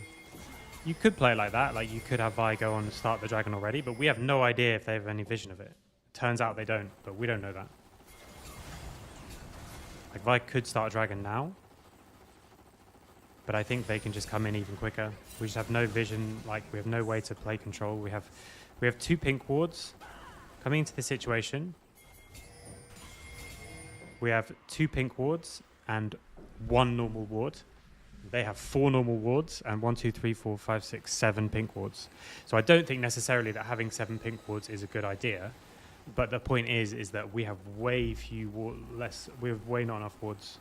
You could play it like that, like you could have Vi go on and start the dragon already, but we have no idea if they have any vision of it. Turns out they don't, but we don't know that. Like Vi could start a dragon now, but I think they can just come in even quicker. We just have no vision, like we have no way to play control. We have 2 pink wards coming into this situation. We have 2 pink wards and 1 normal ward. They have 4 normal wards and 1, 2, 3, 4, 5, 6, 7 pink wards. So I don't think necessarily that having 7 pink wards is a good idea. But the point is that we have way we have way not enough wards.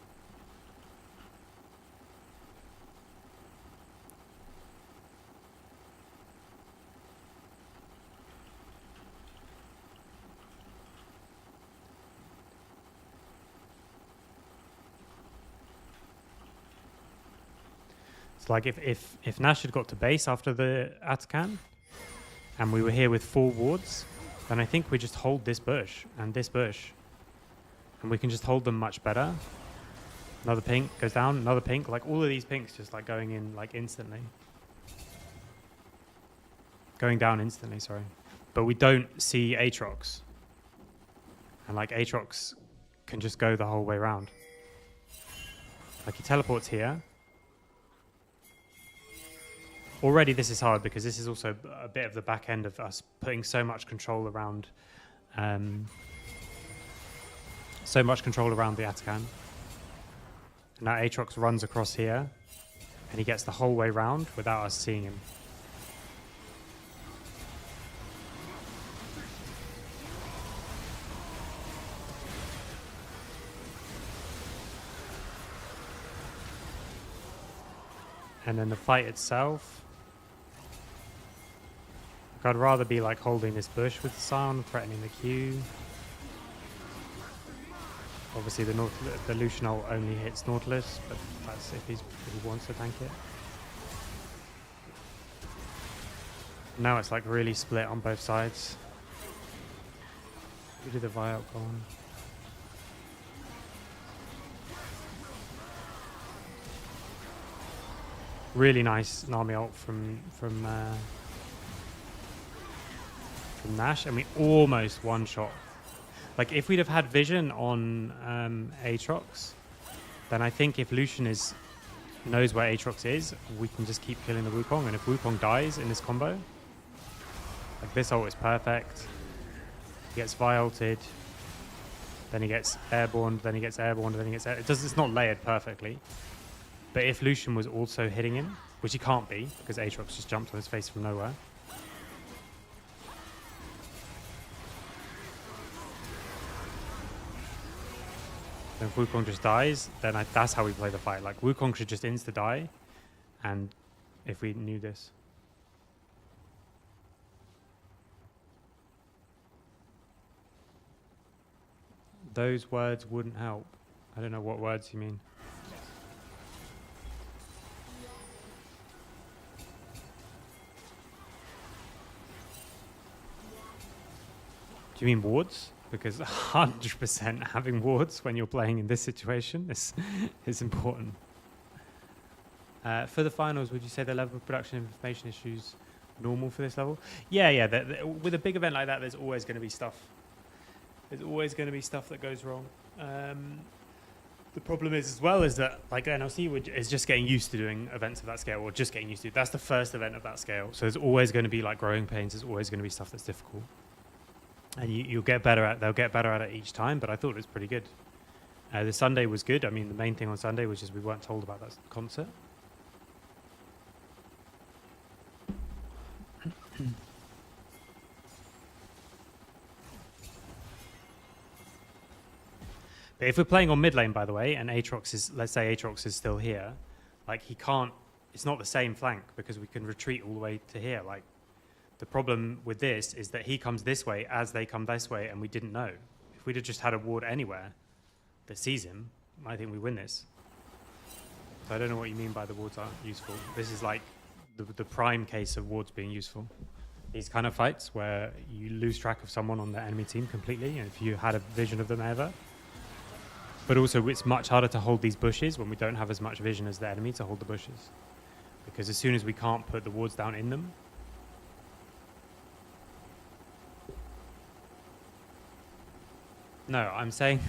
So like if Nash had got to base after the Atakan, and we were here with 4 wards, then I think we just hold this bush and this bush. And we can just hold them much better. Another pink goes down, another pink. Like all of these pinks just like going in like instantly. Going down instantly, sorry. But we don't see Aatrox. And like Aatrox can just go the whole way around. Like he teleports here. Already this is hard because this is also a bit of the back end of us putting so much control around the Atakan. And now Aatrox runs across here and he gets the whole way round without us seeing him. And then the fight itself, I'd rather be like holding this bush with the Scion, threatening the Q. Obviously the Lucian ult only hits Nautilus, but that's if he wants to tank it. Now it's like really split on both sides. We did the Vi ult go on. Really nice Nami ult from Nash, and we almost one-shot. Like if we'd have had vision on Aatrox, then I think if Lucian knows where Aatrox is, we can just keep killing the Wukong. And if Wukong dies in this combo, like this ult is perfect. He gets Vi ulted, then he gets airborne, then he gets airborne, then he gets it's not layered perfectly. But if Lucian was also hitting him, which he can't be, because Aatrox just jumped on his face from nowhere. Then if Wukong just dies, then that's how we play the fight. Like, Wukong should just insta-die, and if we knew this. Those words wouldn't help. I don't know what words you mean. Do you mean wards? Because 100% having wards when you're playing in this situation is important. For the finals, would you say the level of production information issues normal for this level? Yeah. With a big event like that, there's always going to be stuff. There's always going to be stuff that goes wrong. The problem is as well is that like NLC is just getting used to doing events of that scale, or just getting used to. That's the first event of that scale. So there's always going to be like growing pains. There's always going to be stuff that's difficult. And they'll get better at it each time, but I thought it was pretty good. The Sunday was good. I mean, the main thing on Sunday was just we weren't told about that concert. But if we're playing on mid lane, by the way, and let's say Aatrox is still here, like he can't, it's not the same flank because we can retreat all the way to here. Like, the problem with this is that he comes this way as they come this way, and we didn't know. If we'd have just had a ward anywhere that sees him, I think we win this. So I don't know what you mean by the wards aren't useful. This is like the prime case of wards being useful. These kind of fights where you lose track of someone on the enemy team completely, and if you had a vision of them ever. But also it's much harder to hold these bushes when we don't have as much vision as the enemy to hold the bushes. Because as soon as we can't put the wards down in them, no, I'm saying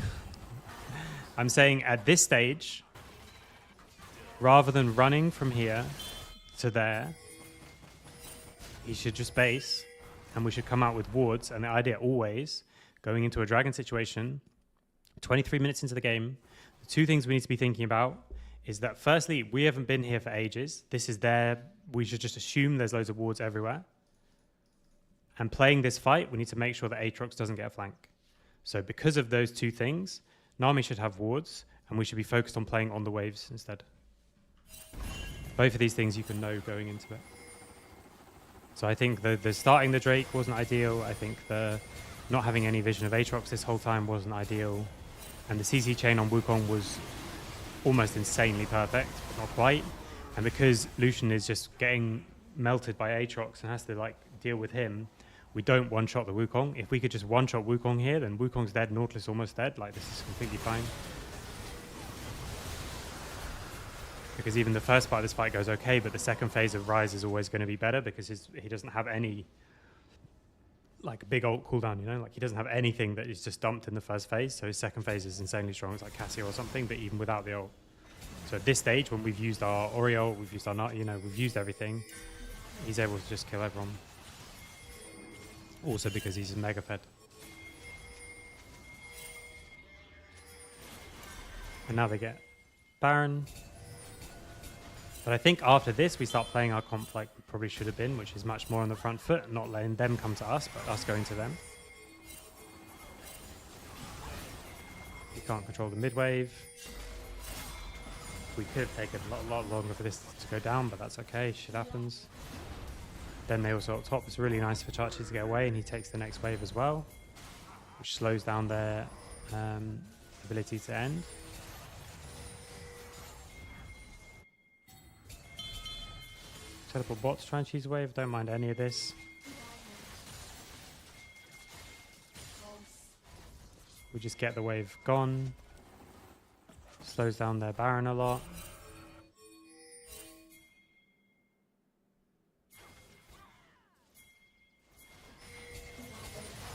at this stage, rather than running from here to there, he should just base, and we should come out with wards. And the idea always, going into a dragon situation, 23 minutes into the game, the two things we need to be thinking about is that firstly, we haven't been here for ages. This is there. We should just assume there's loads of wards everywhere. And playing this fight, we need to make sure that Aatrox doesn't get a flank. So because of those two things, Nami should have wards, and we should be focused on playing on the waves instead. Both of these things you can know going into it. So I think the starting the Drake wasn't ideal. I think the not having any vision of Aatrox this whole time wasn't ideal. And the CC chain on Wukong was almost insanely perfect, but not quite. And because Lucian is just getting melted by Aatrox and has to like deal with him, we don't one-shot the Wukong. If we could just one-shot Wukong here, then Wukong's dead, Nautilus almost dead. Like, this is completely fine. Because even the first part of this fight goes okay, but the second phase of Rise is always going to be better because he doesn't have any like big ult cooldown, you know? Like, he doesn't have anything that is just dumped in the first phase, so his second phase is insanely strong. It's like Cassio or something, but even without the ult. So at this stage, when we've used our Oriole, we've used our, you know, we've used everything, he's able to just kill everyone. Also because he's mega fed. And now they get Baron. But I think after this, we start playing our comp like we probably should have been, which is much more on the front foot, not letting them come to us, but us going to them. We can't control the mid wave. We could have taken a lot longer for this to go down, but that's okay. Shit happens. Then they also up top. It's really nice for Chachi to get away, and he takes the next wave as well, which slows down their ability to end. Teleport bot to try and choose a wave. Don't mind any of this. We just get the wave gone. Slows down their Baron a lot.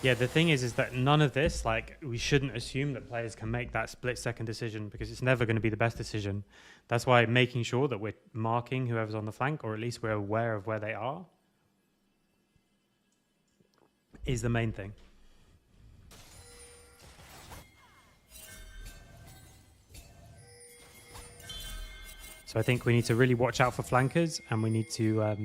Yeah, the thing is that none of this, like, we shouldn't assume that players can make that split-second decision because it's never going to be the best decision. That's why making sure that we're marking whoever's on the flank, or at least we're aware of where they are, is the main thing. So I think we need to really watch out for flankers, and we need to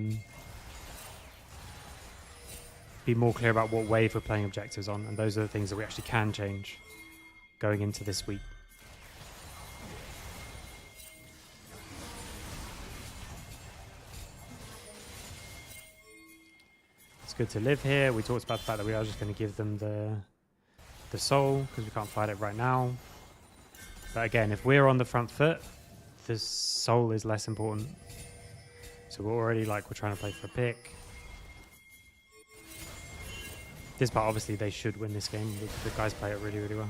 be more clear about what wave we're playing objectives on, and those are the things that we actually can change going into this week. It's good to live here. We talked about the fact that we are just going to give them the soul because we can't fight it right now. But again, if we're on the front foot, the soul is less important. So we're already like, we're trying to play for a pick. This part, obviously, they should win this game. The guys play it really, really well.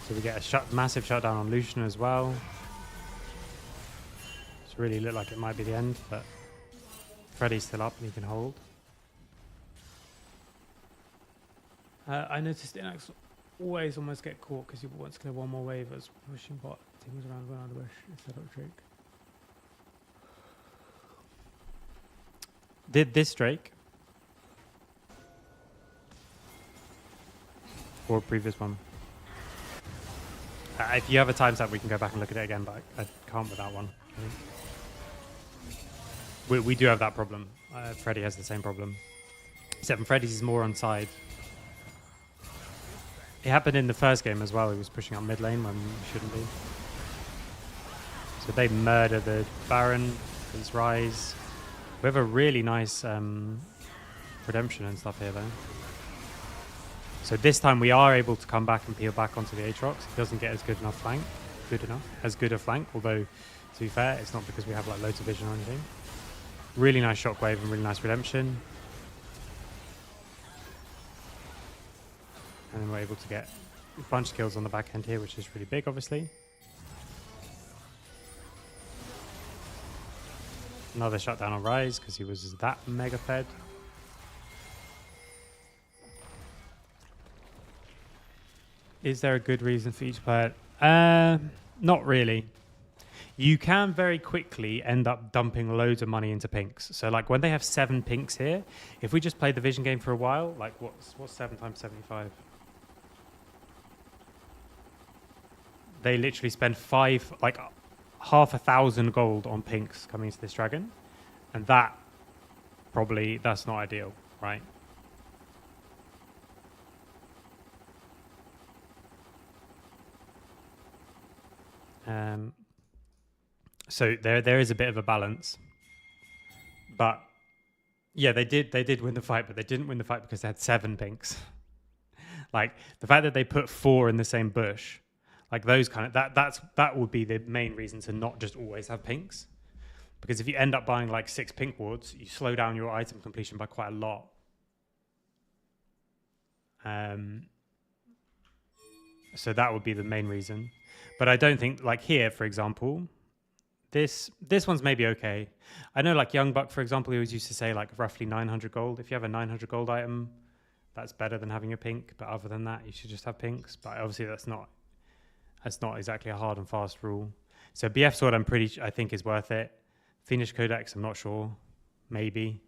So we get a massive shutdown on Lucian as well. It's really looked like it might be the end, but Freddy's still up and he can hold. I noticed Inax always almost get caught because he wants to clear one more wave as pushing bot. Team was around going on the bush instead of Drake. Did this Drake or previous one? If you have a timestamp, we can go back and look at it again, but I can't with that one. We do have that problem. Freddy has the same problem. Except Freddy's is more on side. It happened in the first game as well. He was pushing up mid lane when he shouldn't be. So they murder the Baron, his Rise. We have a really nice redemption and stuff here though. So this time we are able to come back and peel back onto the Aatrox. He doesn't get as good a flank, although to be fair, it's not because we have like loads of vision or anything. Really nice shockwave and really nice redemption. And then we're able to get a bunch of kills on the back end here, which is really big, obviously. Another shutdown on Rise because he was that mega fed. Is there a good reason for each player? Not really. You can very quickly end up dumping loads of money into pinks. So like when they have 7 pinks here, if we just play the vision game for a while, like what's 7 times 75? They literally spend half 1,000 gold on pinks coming into this dragon. And that's not ideal, right? So there is a bit of a balance, but yeah, they did win the fight, but they didn't win the fight because they had 7 pinks. Like the fact that they put 4 in the same bush, like those kind of that would be the main reason to not just always have pinks, because if you end up buying like 6 pink wards, you slow down your item completion by quite a lot. So that would be the main reason, but I don't think like here, for example. This one's maybe okay. I know like Young Buck, for example, he always used to say like roughly 900 gold. If you have a 900 gold item, that's better than having a pink. But other than that, you should just have pinks. But obviously that's not exactly a hard and fast rule. So BF Sword, I think is worth it. Fiendish Codex, I'm not sure. Maybe.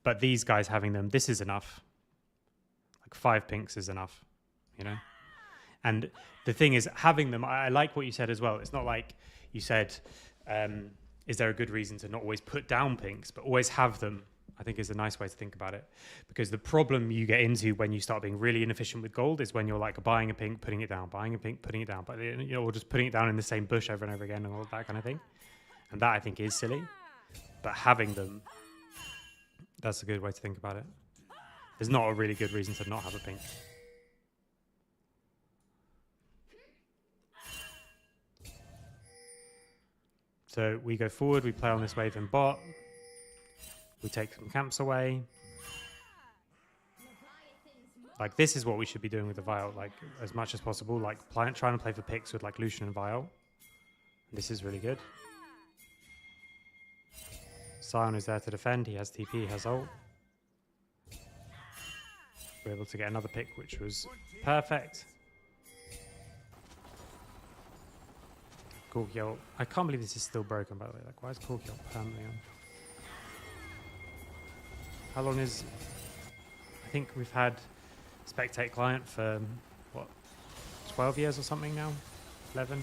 But these guys having them, this is enough. Like 5 pinks is enough, you know? And the thing is, having them, I like what you said as well. It's not like you said... is there a good reason to not always put down pinks, but always have them, I think is a nice way to think about it. Because the problem you get into when you start being really inefficient with gold is when you're like buying a pink, putting it down, buying a pink, putting it down, but you know, or just putting it down in the same bush over and over again and all that kind of thing. And that I think is silly. But having them, that's a good way to think about it. There's not a really good reason to not have a pink. So we go forward, we play on this wave in bot, we take some camps away. Like this is what we should be doing with the Vial, like as much as possible, like trying to play for picks with like Lucian and Vial. This is really good. Sion is there to defend, he has TP, he has ult. We're able to get another pick, which was perfect. Geekay. I can't believe this is still broken, by the way. Like, why is Geekay permanently on? How long is... I think we've had Spectate Client for, what, 12 years or something now? 11?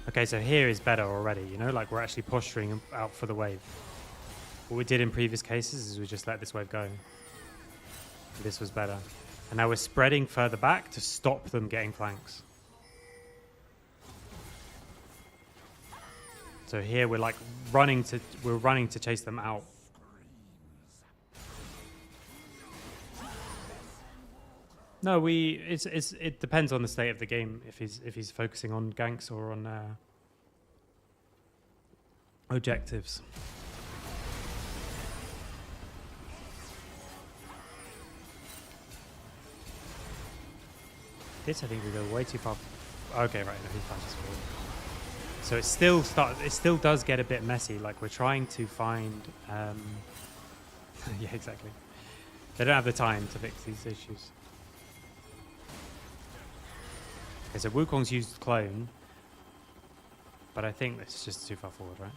Okay, so here is better already, you know? Like, we're actually posturing out for the wave. What we did in previous cases is we just let this wave go. This was better. And now we're spreading further back to stop them getting flanks. So here we're like running to chase them out. No, it depends on the state of the game if he's focusing on ganks or on objectives. This I think we go way too far. Okay, right, no, he flashes forward. So it still does get a bit messy. Like we're trying to find, yeah, exactly. They don't have the time to fix these issues. Okay, so Wukong's used clone, but I think it's just too far forward, right?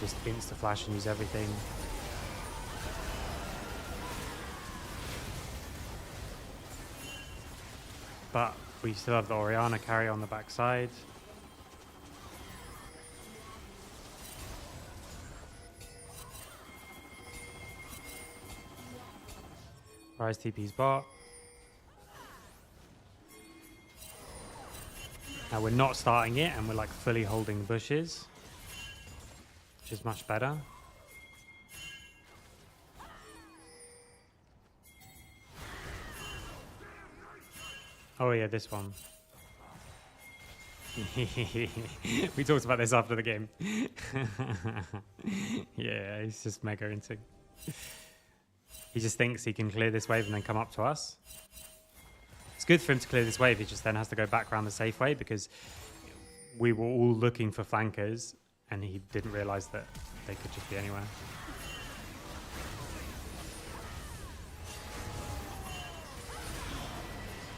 Just insta flash and use everything. But we still have the Orianna carry on the backside. Rise TP's bot. Now we're not starting it and we're like fully holding bushes. Which is much better. Oh yeah, this one. We talked about this after the game. Yeah, he's just mega into. He just thinks he can clear this wave and then come up to us. It's good for him to clear this wave, he just then has to go back around the safe way because we were all looking for flankers and he didn't realize that they could just be anywhere.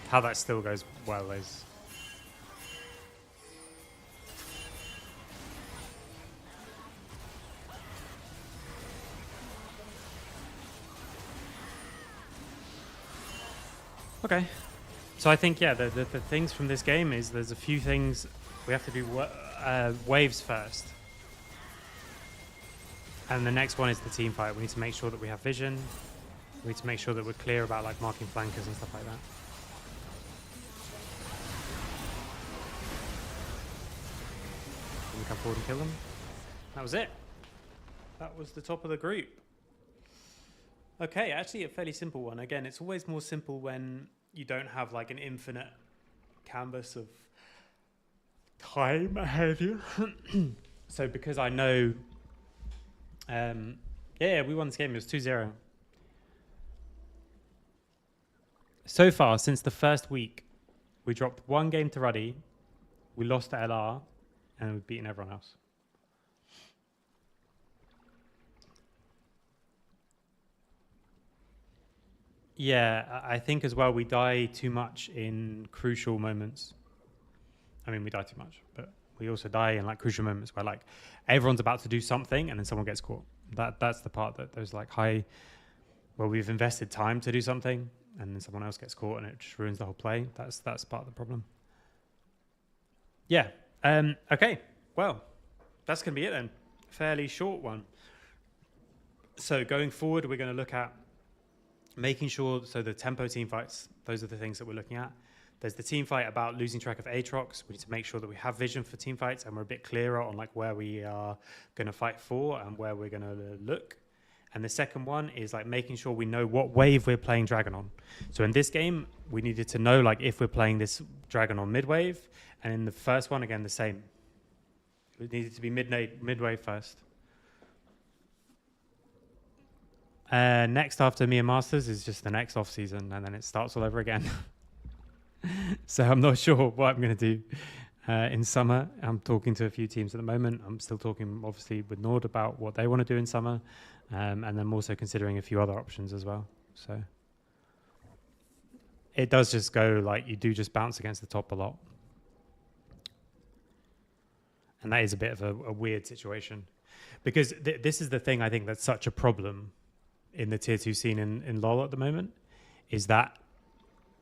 How that still goes well is... Okay. So I think, yeah, the things from this game is there's a few things we have to do waves first. And the next one is the team fight. We need to make sure that we have vision. We need to make sure that we're clear about like marking flankers and stuff like that. Can we come forward and kill them? That was it. That was the top of the group. Okay, actually a fairly simple one. Again, it's always more simple when you don't have like an infinite canvas of time ahead of you. So because I know, yeah, we won this game. It was 2-0. So far, since the first week, we dropped one game to Ruddy, we lost to LR, and we've beaten everyone else. Yeah, I think as well we die too much in crucial moments. I mean, we die too much, but we also die in like crucial moments where like everyone's about to do something and then someone gets caught. That's the part that there's like where we've invested time to do something and then someone else gets caught and it just ruins the whole play. That's part of the problem. Yeah. Okay. Well, that's going to be it then. Fairly short one. So going forward, we're going to look at making sure, so the tempo team fights, those are the things that we're looking at. There's the team fight about losing track of Aatrox. We need to make sure that we have vision for team fights and we're a bit clearer on like where we are going to fight for and where we're going to look. And the second one is like making sure we know what wave we're playing Dragon on. So in this game, we needed to know like if we're playing this Dragon on mid wave, and in the first one, again, the same. It needed to be mid wave first. Next after EMEA Masters is just the next off season, and then it starts all over again. So I'm not sure what I'm going to do in summer. I'm talking to a few teams at the moment. I'm still talking, obviously, with Nord about what they want to do in summer, and I'm also considering a few other options as well. So it does just go like you do just bounce against the top a lot, and that is a bit of a weird situation, because this is the thing I think that's such a problem in the tier 2 scene in LoL at the moment, is that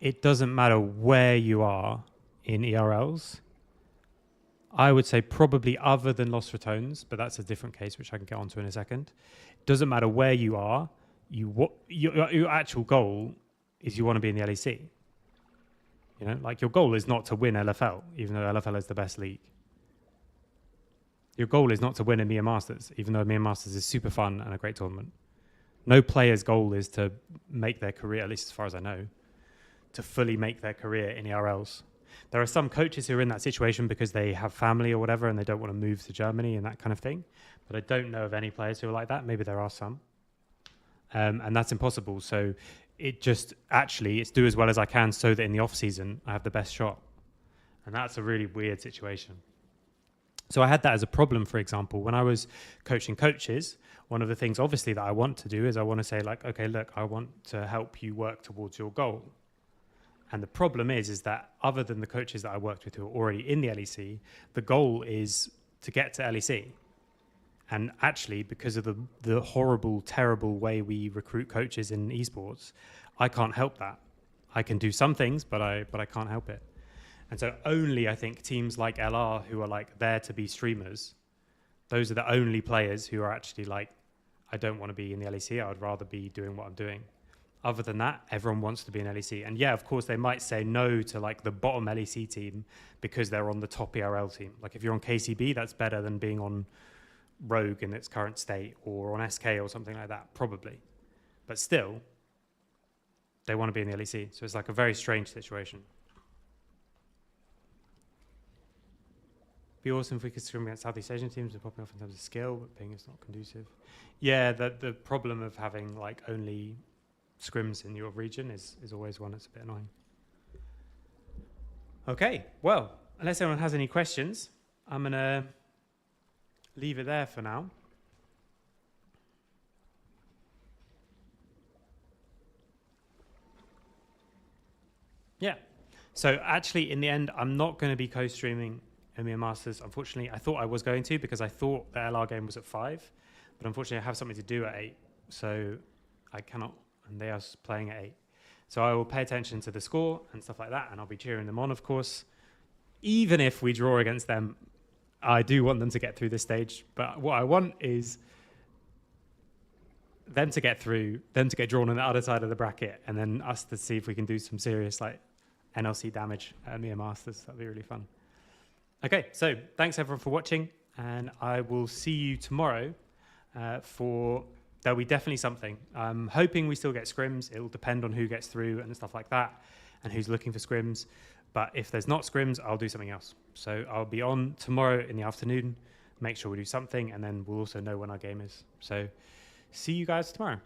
it doesn't matter where you are in ERLs. I would say probably other than Lost Ratones, but that's a different case, which I can get onto in a second. It doesn't matter where you are. Your actual goal is you want to be in the LEC. You know, like your goal is not to win LFL, even though LFL is the best league. Your goal is not to win EMEA Masters, even though EMEA Masters is super fun and a great tournament. No player's goal is to make their career, at least as far as I know, to fully make their career in ERLs. There are some coaches who are in that situation because they have family or whatever and they don't want to move to Germany and that kind of thing. But I don't know of any players who are like that. Maybe there are some. And that's impossible. So it's do as well as I can so that in the off season I have the best shot. And that's a really weird situation. So I had that as a problem, for example, when I was coaching coaches. One of the things obviously that I want to do is I want to say like, okay, look, I want to help you work towards your goal. And the problem is that other than the coaches that I worked with who are already in the LEC, the goal is to get to LEC. And actually, because of the horrible, terrible way we recruit coaches in esports, I can't help that. I can do some things, but I can't help it. And so only, I think, teams like LR who are like there to be streamers, those are the only players who are actually like, I don't want to be in the LEC. I would rather be doing what I'm doing. Other than that, everyone wants to be in LEC. And yeah, of course, they might say no to like the bottom LEC team because they're on the top ERL team. Like if you're on KCB, that's better than being on Rogue in its current state or on SK or something like that, probably. But still, they want to be in the LEC. So it's like a very strange situation. Be awesome if we could scrim against Southeast Asian teams and popping off in terms of skill, but being it's not conducive. Yeah, the problem of having like only scrims in your region is always one that's a bit annoying. Okay, well, unless anyone has any questions, I'm going to leave it there for now. Yeah, so actually in the end, I'm not going to be co-streaming EMEA Masters. Unfortunately, I thought I was going to because I thought the LR game was at 5, but unfortunately I have something to do at 8, so I cannot, and they are playing at 8. So I will pay attention to the score and stuff like that, and I'll be cheering them on, of course. Even if we draw against them, I do want them to get through this stage. But what I want is them to get through, them to get drawn on the other side of the bracket, and then us to see if we can do some serious like NLC damage at EMEA Masters. That'd be really fun. Okay, so thanks everyone for watching, and I will see you tomorrow for... There'll be definitely something. I'm hoping we still get scrims. It'll depend on who gets through and stuff like that, and who's looking for scrims. But if there's not scrims, I'll do something else. So I'll be on tomorrow in the afternoon, make sure we do something, and then we'll also know when our game is. So see you guys tomorrow.